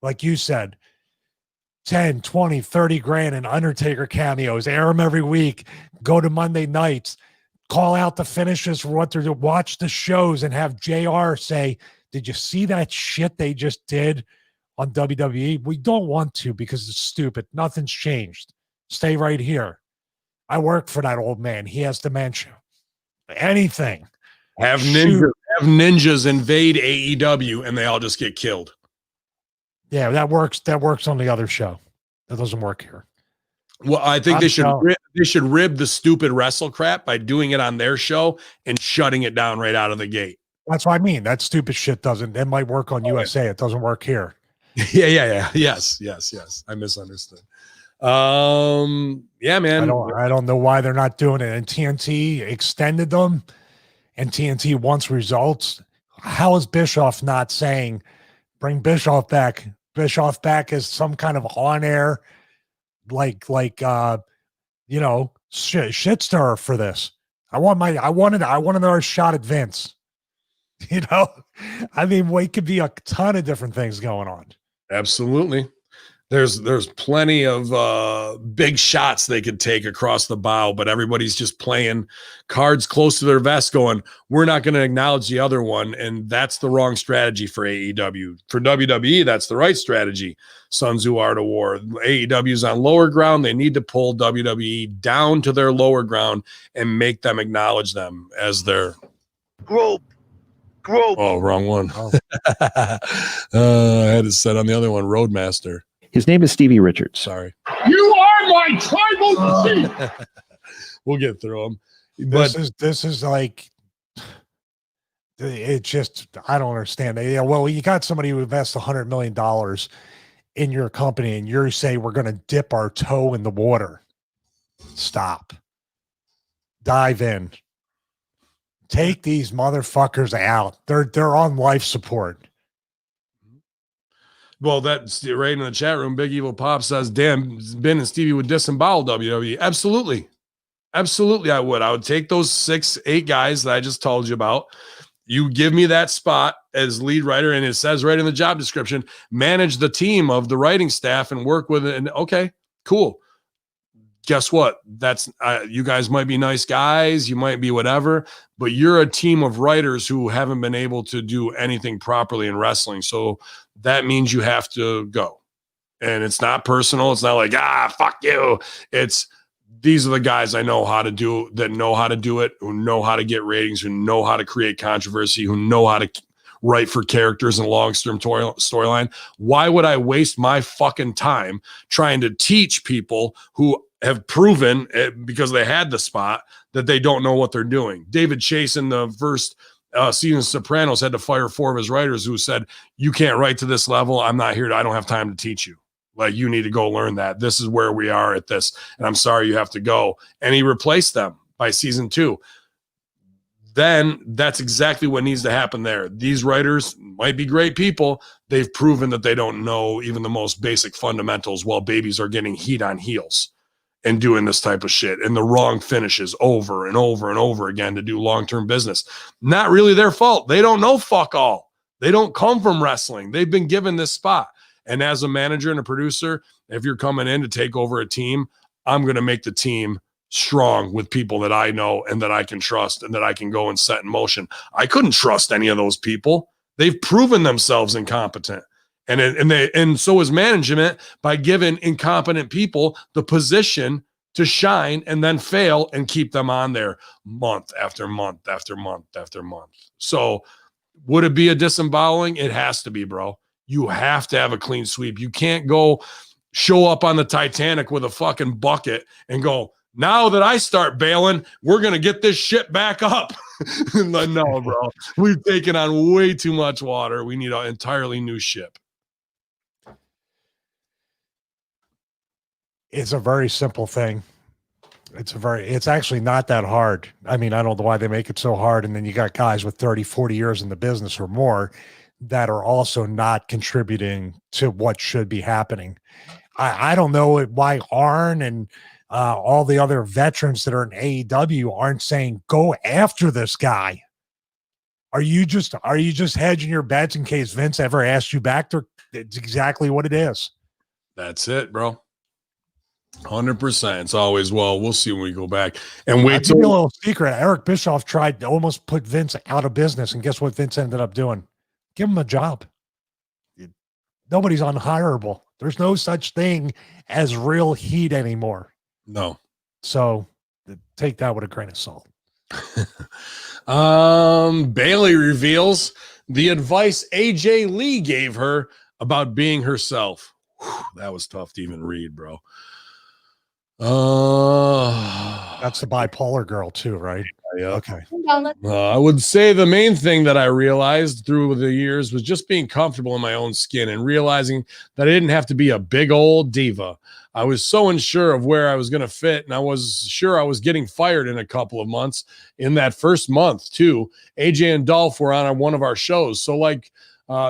like you said, 10, 20, 30 grand in Undertaker cameos, air them every week, go to Monday nights, call out the finishes for what they're doing, watch the shows, and have JR say, did you see that shit they just did on WWE? We don't want to because it's stupid. Nothing's changed. Stay right here. I work for that old man. He has dementia. Anything. Have ninjas invade AEW and they all just get killed. Yeah, that works. That works on the other show. That doesn't work here. Well, I think they should rib the stupid wrestle crap by doing it on their show and shutting it down right out of the gate. That's what I mean. That stupid shit doesn't. It might work on USA. It doesn't work here. Yeah. Yes. I misunderstood. Yeah, man. I don't know why they're not doing it. And TNT extended them, and TNT wants results. How is Bischoff not saying, bring Bischoff back? Bischoff back as some kind of on air, shit stirrer for this. I wanted our shot at Vince. I mean, it could be a ton of different things going on. Absolutely. There's plenty of big shots they could take across the bow, but everybody's just playing cards close to their vest going, we're not going to acknowledge the other one, and that's the wrong strategy for AEW. For WWE, that's the right strategy. Sun Tzu Art of War. AEW's on lower ground. They need to pull WWE down to their lower ground and make them acknowledge them as their Grope. Oh, wrong one. Oh. I had it set on the other one, Roadmaster. His name is Stevie Richards. Sorry. You are my tribal chief. We'll get through them. This is like, it just, I don't understand. Yeah, well, you got somebody who invests $100 million in your company, and you say we're going to dip our toe in the water. Stop. Dive in. Take these motherfuckers out. They're on life support. Well, that's right in the chat room. Big Evil Pop says, damn, Ben and Stevie would disembowel WWE. Absolutely. Absolutely, I would. I would take those 6-8 guys that I just told you about. You give me that spot as lead writer, and it says right in the job description, manage the team of the writing staff and work with it. And okay, cool. Guess what? That's you guys might be nice guys. You might be whatever, but you're a team of writers who haven't been able to do anything properly in wrestling. So that means you have to go. And it's not personal. It's not like, fuck you. It's, these are the guys I know how to do, that know how to do it, who know how to get ratings, who know how to create controversy, who know how to write for characters and long-term storyline. Why would I waste my fucking time trying to teach people who have proven, because they had the spot, that they don't know what they're doing? David Chase in the first season of Sopranos had to fire 4 of his writers who said, you can't write to this level. I'm not here. I don't have time to teach you. Like, you need to go learn that. This is where we are at this. And I'm sorry you have to go. And he replaced them by season 2. Then that's exactly what needs to happen there. These writers might be great people. They've proven that they don't know even the most basic fundamentals while babies are getting heat on heels and doing this type of shit and the wrong finishes over and over and over again to do long-term business. Not really their fault. They don't know fuck all. They don't come from wrestling. They've been given this spot. And as a manager and a producer, if you're coming in to take over a team, I'm going to make the team strong with people that I know and that I can trust and that I can go and set in motion. I couldn't trust any of those people. They've proven themselves incompetent. And so is management by giving incompetent people the position to shine and then fail and keep them on there month after month after month after month. So would it be a disemboweling? It has to be, bro. You have to have a clean sweep. You can't go show up on the Titanic with a fucking bucket and go, now that I start bailing, we're going to get this shit back up. No, bro. We've taken on way too much water. We need an entirely new ship. It's a very simple thing. It's actually not that hard. I mean, I don't know why they make it so hard. And then you got guys with 30, 40 years in the business or more that are also not contributing to what should be happening. I don't know why Arn and all the other veterans that are in AEW aren't saying go after this guy. Are you just hedging your bets in case Vince ever asks you back? It's exactly what it is. That's it, bro. 100%. It's always, well, we'll see when we go back. And wait I'll give you a little secret. Eric Bischoff tried to almost put Vince out of business, and guess what Vince ended up doing? Give him a job. Nobody's unhireable. There's no such thing as real heat anymore. No. So take that with a grain of salt. Bailey reveals the advice AJ Lee gave her about being herself. Whew, that was tough to even read, bro. That's the bipolar girl too, right? Yeah. Okay. I would say the main thing that I realized through the years was just being comfortable in my own skin and realizing that I didn't have to be a big old diva. I was so unsure of where I was going to fit, and I was sure I was getting fired in a couple of months. In that first month, too, AJ and Dolph were on one of our shows. So,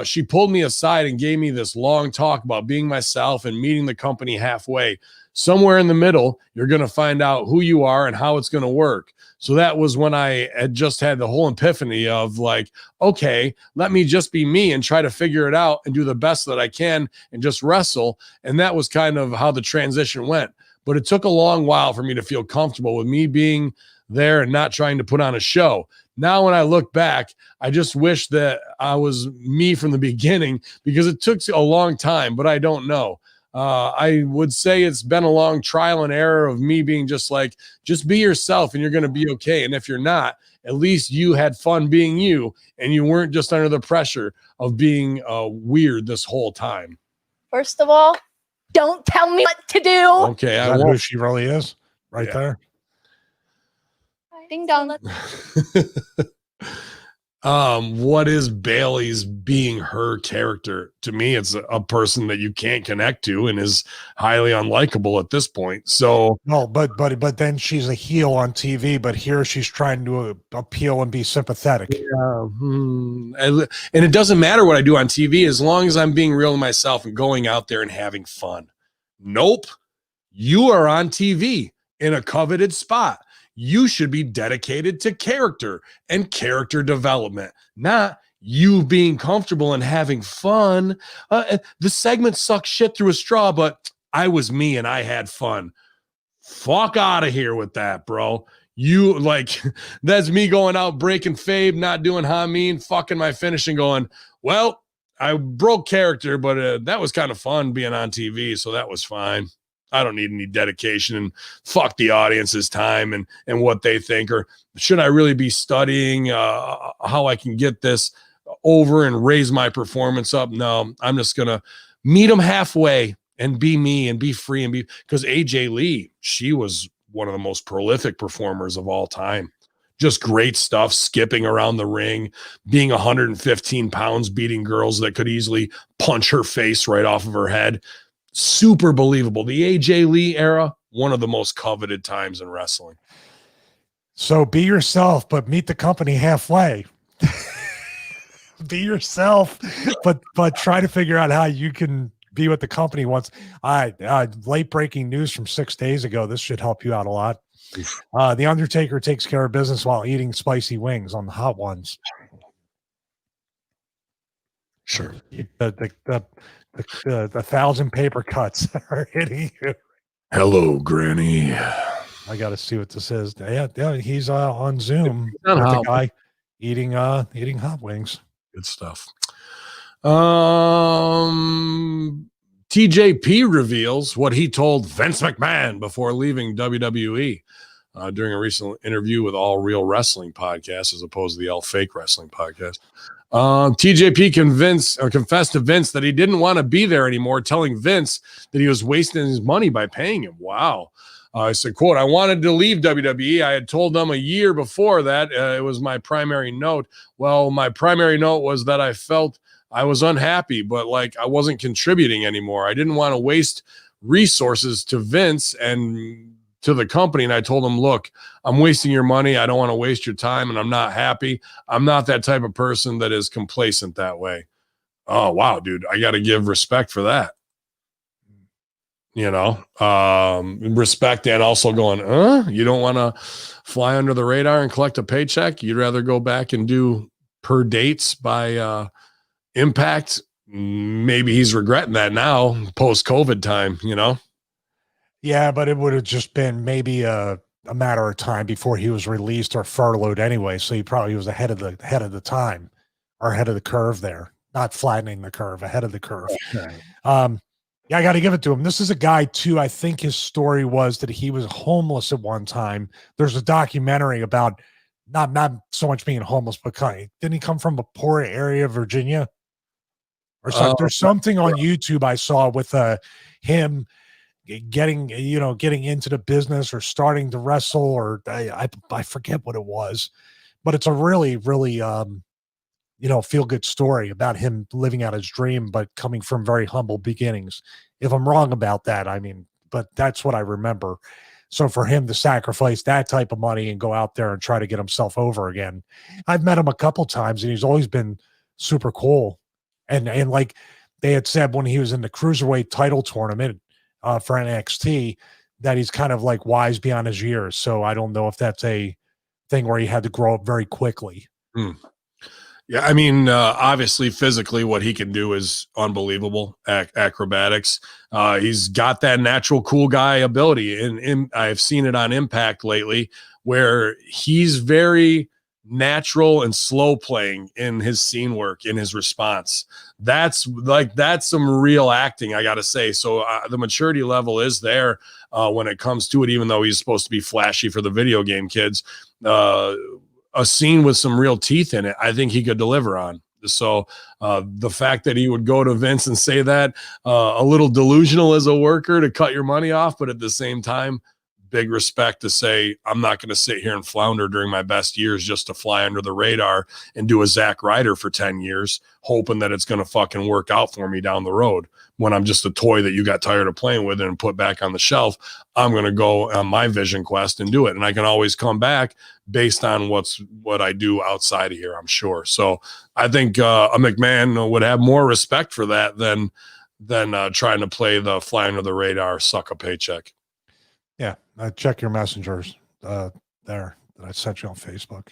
she pulled me aside and gave me this long talk about being myself and meeting the company halfway. Somewhere in the middle, you're going to find out who you are and how it's going to work. So that was when I had just had the whole epiphany of okay, let me just be me and try to figure it out and do the best that I can and just wrestle. And that was kind of how the transition went. But it took a long while for me to feel comfortable with me being there and not trying to put on a show. Now, when I look back, I just wish that I was me from the beginning because it took a long time, but I don't know. I would say it's been a long trial and error of me being just be yourself and you're going to be okay. And if you're not, at least you had fun being you and you weren't just under the pressure of being weird this whole time. First of all, don't tell me what to do. Okay. I know who she really is right there. Ding dong. What is Bailey's being her character? To me, it's a person that you can't connect to and is highly unlikable at this point. So no, but then she's a heel on TV, but here she's trying to appeal and be sympathetic. And it doesn't matter what I do on TV as long as I'm being real to myself and going out there and having fun. Nope. You are on TV in a coveted spot. You should be dedicated to character and character development, not you being comfortable and having fun. The segment sucked shit through a straw, but I was me and I had fun. Fuck out of here with that, bro. You that's me going out breaking Fabe, not doing Hameen, fucking my finish and going, well, I broke character, but that was kind of fun being on TV, so that was fine. I don't need any dedication and fuck the audience's time and what they think. Or should I really be studying how I can get this over and raise my performance up? No, I'm just going to meet them halfway and be me and be free and because AJ Lee, she was one of the most prolific performers of all time. Just great stuff, skipping around the ring, being 115 pounds, beating girls that could easily punch her face right off of her head. Super believable. The AJ Lee era, one of the most coveted times in wrestling. So be yourself, but meet the company halfway. Be yourself, but try to figure out how you can be what the company wants. All right, late breaking news from 6 days ago. This should help you out a lot. The Undertaker takes care of business while eating spicy wings on the Hot Ones. Sure. The 1,000 paper cuts are hitting you. Hello, Granny. I got to see what this is. Yeah, he's on Zoom with the guy eating hot wings. Good stuff. TJP reveals what he told Vince McMahon before leaving WWE during a recent interview with All Real Wrestling podcast, as opposed to the All Fake Wrestling podcast. TJP confessed to Vince that he didn't want to be there anymore, telling Vince that he was wasting his money by paying him. Wow. I said, quote, I wanted to leave WWE. I had told them a year before that. It was my primary note. Well, my primary note was that I felt I was unhappy, but I wasn't contributing anymore. I didn't want to waste resources to Vince and to the company. And I told him, look, I'm wasting your money. I don't want to waste your time, and I'm not happy. I'm not that type of person that is complacent that way. oh wow, dude, I got to give respect for that. Respect, and also going, you don't want to fly under the radar and collect a paycheck. You'd rather go back and do per dates by Impact. Maybe he's regretting that now, post COVID time, Yeah, but it would have just been maybe a matter of time before he was released or furloughed anyway. So he probably was ahead of the time, or ahead of the curve there, not flattening the curve, ahead of the curve. Yeah, I got to give it to him. This is a guy too. I think his story was that he was homeless at one time. There's a documentary about not so much being homeless, but didn't he come from a poor area of Virginia or something? There's something on YouTube I saw with him getting into the business or starting to wrestle, or I forget what it was, but it's a really, really, feel good story about him living out his dream, but coming from very humble beginnings. If I'm wrong about that, but that's what I remember. So for him to sacrifice that type of money and go out there and try to get himself over again, I've met him a couple times and he's always been super cool. And like they had said when he was in the cruiserweight title tournament for NXT, that he's kind of like wise beyond his years. So I don't know if that's a thing where he had to grow up very quickly. Yeah, obviously physically what he can do is unbelievable. Acrobatics. He's got that natural cool guy ability. And I've seen it on Impact lately where he's very natural and slow playing in his scene work, in his response. That's some real acting, I got to say. So the maturity level is there when it comes to it, even though he's supposed to be flashy for the video game kids. A scene with some real teeth in it, I think he could deliver on. So the fact that he would go to Vince and say that, a little delusional as a worker to cut your money off, but at the same time, big respect to say, I'm not going to sit here and flounder during my best years just to fly under the radar and do a Zack Ryder for 10 years, hoping that it's going to fucking work out for me down the road when I'm just a toy that you got tired of playing with and put back on the shelf. I'm going to go on my vision quest and do it. And I can always come back based on what I do outside of here, I'm sure. So I think a McMahon would have more respect for that than trying to play the fly under the radar, suck a paycheck. Yeah, check your messengers there that I sent you on Facebook.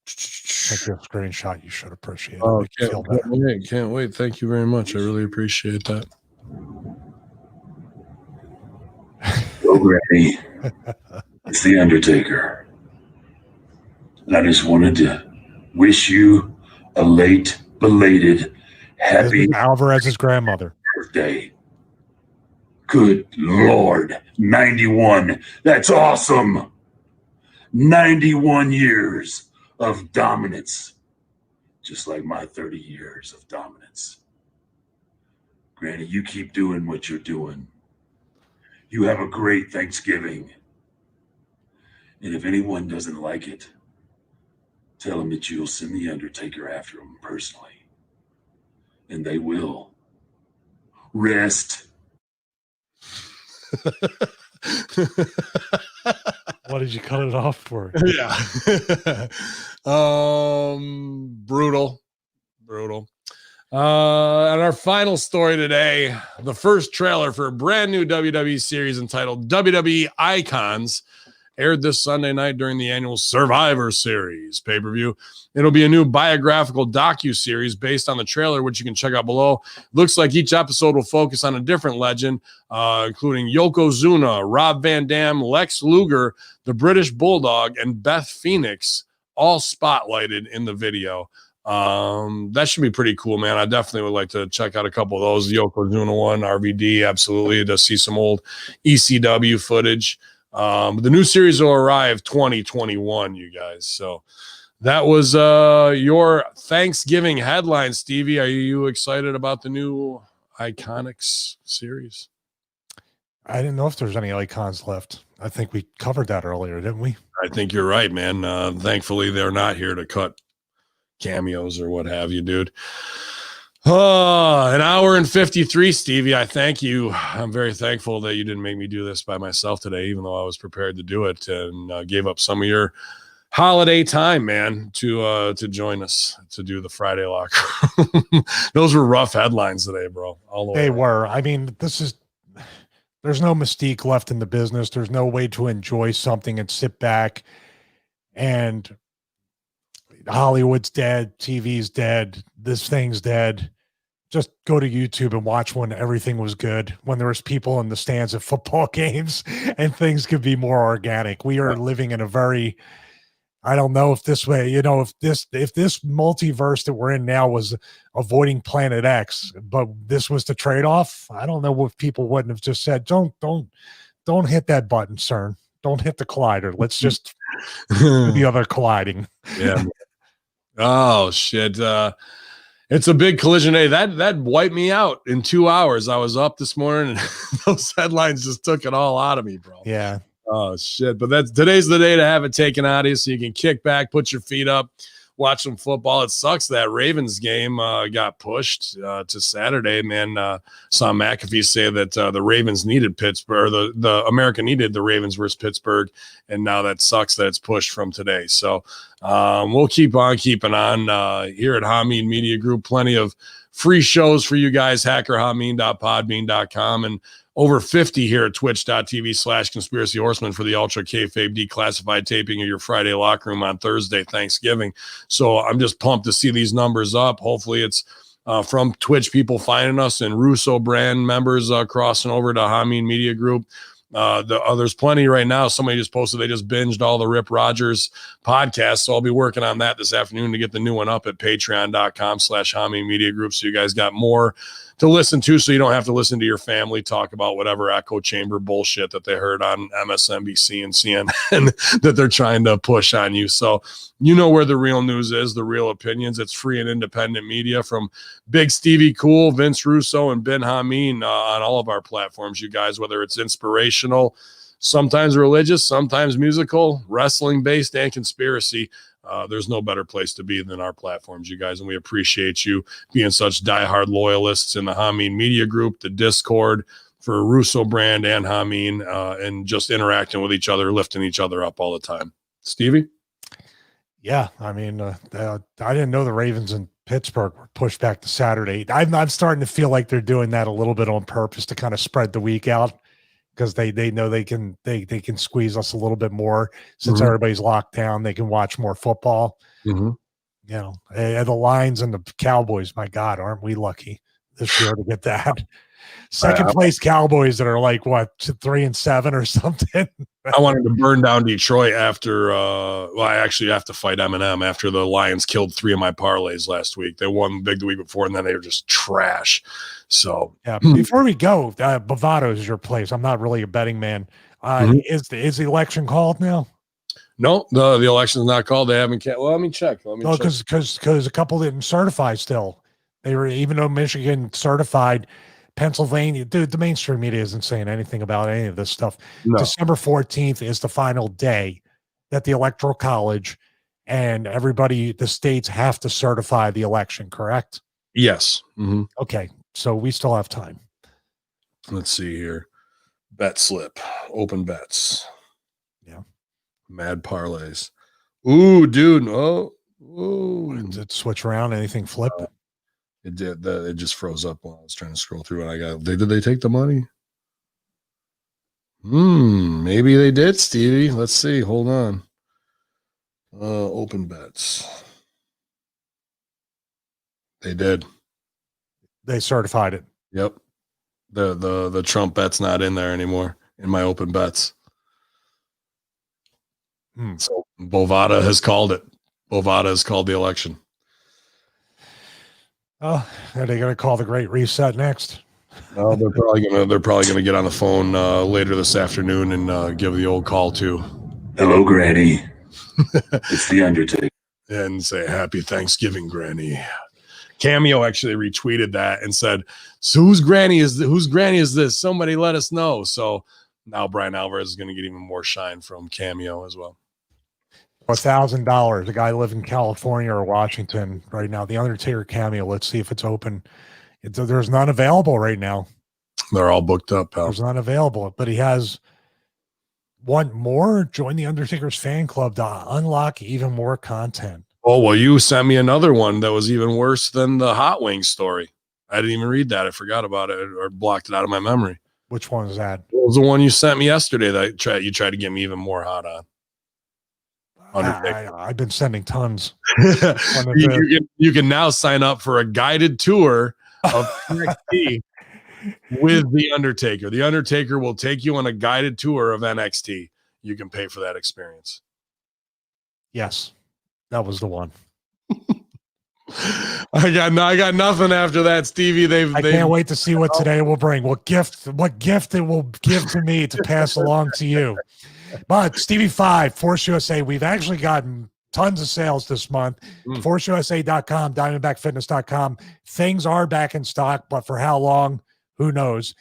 Take your screenshot. You should appreciate it. Oh, can't wait. Thank you very much. I really appreciate that. Go, Granny. It's the Undertaker. And I just wanted to wish you a belated, happy Alvarez's grandmother birthday. Good Lord, 91. That's awesome. 91 years of dominance, just like my 30 years of dominance. Granny, you keep doing what you're doing. You have a great Thanksgiving. And if anyone doesn't like it, tell them that you'll send the Undertaker after them personally. And they will. Rest. What did you cut it off for? Yeah. Brutal. And our final story today, the first trailer for a brand new WWE series entitled WWE Icons aired this Sunday night during the annual Survivor Series pay-per-view. It'll be a new biographical docu-series based on the trailer, which you can check out below. Looks like each episode will focus on a different legend, including Yokozuna, Rob Van Dam, Lex Luger, the British Bulldog, and Beth Phoenix, all spotlighted in the video. That should be pretty cool, man. I definitely would like to check out a couple of those. Yokozuna one, RVD, absolutely, to see some old ECW footage. The new series will arrive 2021, you guys. So that was your Thanksgiving headline, Stevie. Are you excited about the new Iconics series? I didn't know if there's any icons left. I think we covered that earlier, didn't we? I think you're right, man. Thankfully, they're not here to cut cameos or what have you, dude. Oh, an hour and 53, Stevie. I thank you. I'm very thankful that you didn't make me do this by myself today, even though I was prepared to do it and gave up some of your holiday time, man, to join us to do the Friday Locker. Those were rough headlines today, bro. All the way They around. were. I mean, there's no mystique left in the business. There's no way to enjoy something and sit back and Hollywood's dead, TV's dead, this thing's dead. Just go to YouTube and watch when everything was good, when there was people in the stands at football games and things could be more organic. We are living in a very, I don't know if this way, if this multiverse that we're in now was avoiding Planet X, but this was the trade-off. I don't know if people wouldn't have just said, don't hit that button, CERN. Don't hit the collider. Let's just do the other colliding. Yeah. Oh shit. It's a big collision day. That wiped me out in 2 hours. I was up this morning and those headlines just took it all out of me, bro. Yeah. Oh shit. But today's the day to have it taken out of you so you can kick back, put your feet up, watch some football. It sucks that Ravens game got pushed to Saturday, man. Saw McAfee say that the Ravens needed Pittsburgh, or the America needed the Ravens versus Pittsburgh, and now that sucks that it's pushed from today. So we'll keep on keeping on here at Hameen Media Group. Plenty of free shows for you guys, hackerhameen.podbean.com, and over 50 here at twitch.tv/conspiracy horseman for the Ultra Kayfabe declassified taping of your Friday locker room on Thursday, Thanksgiving. So I'm just pumped to see these numbers up. Hopefully it's from Twitch people finding us and Russo brand members crossing over to Hameen Media Group. There's plenty right now. Somebody just posted they just binged all the Rip Rogers podcasts, so I'll be working on that this afternoon to get the new one up at patreon.com/Hameen Media Group, so you guys got more to listen to, so you don't have to listen to your family talk about whatever echo chamber bullshit that they heard on MSNBC and CNN that they're trying to push on you. So you know where the real news is, the real opinions. It's free and independent media from Big Stevie Cool, Vince Russo, and Ben Hameen on all of our platforms, you guys, whether it's inspirational, sometimes religious, sometimes musical, wrestling-based, and conspiracy. There's no better place to be than our platforms, you guys, and we appreciate you being such diehard loyalists in the Hameen Media Group, the Discord for Russo brand and Hameen, and just interacting with each other, lifting each other up all the time. Stevie? Yeah, I mean, I didn't know the Ravens in Pittsburgh were pushed back to Saturday. I'm starting to feel like they're doing that a little bit on purpose to kind of spread the week out, because they know they can squeeze us a little bit more since everybody's locked down. They can watch more football. Mm-hmm. The Lions and the Cowboys, my God, aren't we lucky this year to get that? Second place Cowboys that are like, what, 3-7 or something? I wanted to burn down Detroit after, I actually have to fight Eminem after the Lions killed 3 of my parlays last week. They won big the week before, and then they were just trash. So yeah, before we go, Bovado is your place. I'm not really a betting man. Is the election called now? No, the election's not called. They haven't. Well, let me check. Because a couple didn't certify still. They were, even though Michigan certified, Pennsylvania, dude, the mainstream media isn't saying anything about any of this stuff. No. December 14th is the final day that the Electoral College and everybody, the states, have to certify the election, correct? Yes. Mm-hmm. Okay, so we still have time. Let's see here. Bet slip, open bets. Yeah. Mad parlays. Ooh, dude. Oh, did it switch around? Anything flip? It did. It just froze up while I was trying to scroll through, and did they take the money? Maybe they did, Stevie. Let's see. Hold on. Open bets. They did. They certified it. Yep. The Trump bet's not in there anymore in my open bets. So Bovada has called it. Bovada has called the election. Oh, are they going to call the Great Reset next? No, they're probably gonna get on the phone later this afternoon and give the old call too. Hello, Granny. It's the Undertaker. And say Happy Thanksgiving, Granny. Cameo actually retweeted that and said, "So whose granny is this? Somebody let us know." So now Brian Alvarez is going to get even more shine from Cameo as well. $1,000. A guy live in California or Washington right now. The Undertaker cameo. Let's see if it's open. There's none available right now. They're all booked up, pal. There's none available, but he has Want more? Join the Undertaker's fan club to unlock even more content. Oh, well, you sent me another one that was even worse than the hot wing story. I didn't even read that. I forgot about it or blocked it out of my memory. Which one is that? What was the one you sent me yesterday that you tried to get me even more hot on? I've been sending tons. You can now sign up for a guided tour of NXT with The Undertaker. The Undertaker will take you on a guided tour of NXT. You can pay for that experience. Yes, that was the one. I got nothing after that, Stevie. I can't wait to see what today will bring. What gift it will give to me to pass along to you. But Stevie 5, Force USA, we've actually gotten tons of sales this month. ForceUSA.com, DiamondbackFitness.com. Things are back in stock, but for how long? Who knows?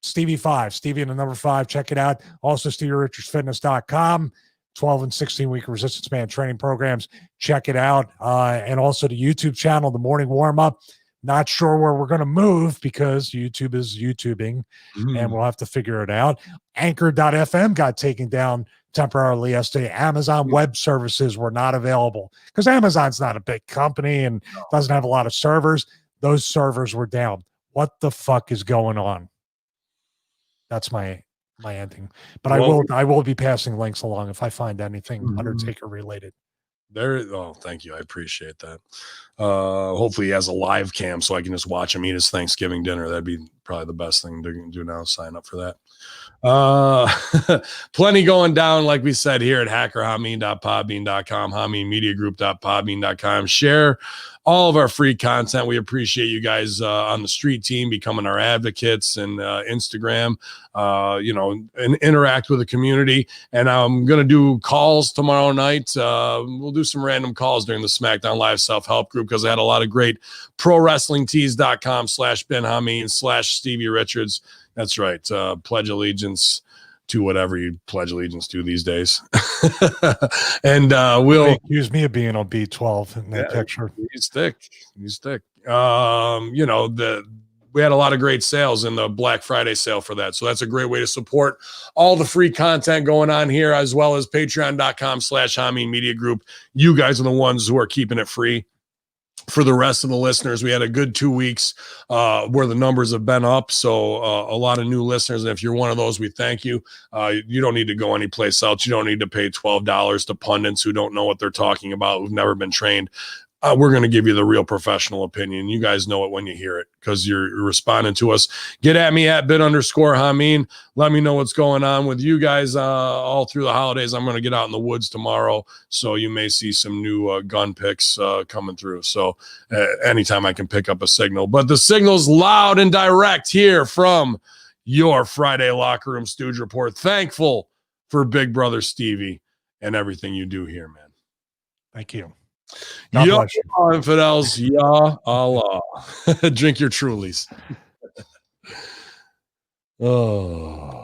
Stevie 5, Stevie and the number 5, check it out. Also, StevieRichardsFitness.com. 12 and 16-week resistance band training programs. Check it out. And also the YouTube channel, The Morning Warm-Up. Not sure where we're going to move because YouTube is YouTubing, and we'll have to figure it out. Anchor.fm got taken down temporarily yesterday. Amazon Web Services were not available because Amazon's not a big company and doesn't have a lot of servers. Those servers were down. What the fuck is going on? That's my ending. But I will be passing links along if I find anything Undertaker related. Thank you. I appreciate that. Hopefully he has a live cam so I can just watch him eat his Thanksgiving dinner. That'd be probably the best thing to do now. Sign up for that. Plenty going down, like we said here at hackerhameen.podbean.com, hameenmediagroup.podbean.com. Share all of our free content. We appreciate you guys on the street team becoming our advocates and Instagram, and interact with the community. And I'm going to do calls tomorrow night. We'll do some random calls during the SmackDown Live self-help group because I had a lot of great ProWrestlingTees.com/Ben Hameen/Stevie Richards. That's right. Pledge allegiance to whatever you pledge allegiance to these days. And we'll accuse me of being on B12 in that picture. You stick. We had a lot of great sales in the Black Friday sale for that. So that's a great way to support all the free content going on here, as well as patreon.com/Hameen Media Group. You guys are the ones who are keeping it free. For the rest of the listeners, we had a good 2 weeks where the numbers have been up. So a lot of new listeners. And if you're one of those, we thank you. You don't need to go anyplace else. You don't need to pay $12 to pundits who don't know what they're talking about, who've never been trained. We're going to give you the real professional opinion. You guys know it when you hear it because you're responding to us. Get at me at @bit_Hameen. Let me know what's going on with you guys all through the holidays. I'm going to get out in the woods tomorrow, so you may see some new gun picks coming through. So anytime I can pick up a signal. But the signal's loud and direct here from your Friday Locker Room Stooge Report. Thankful for Big Brother Stevie and everything you do here, man. Thank you. God bless you. Infidels, ya Allah. Drink your Trulies. Oh.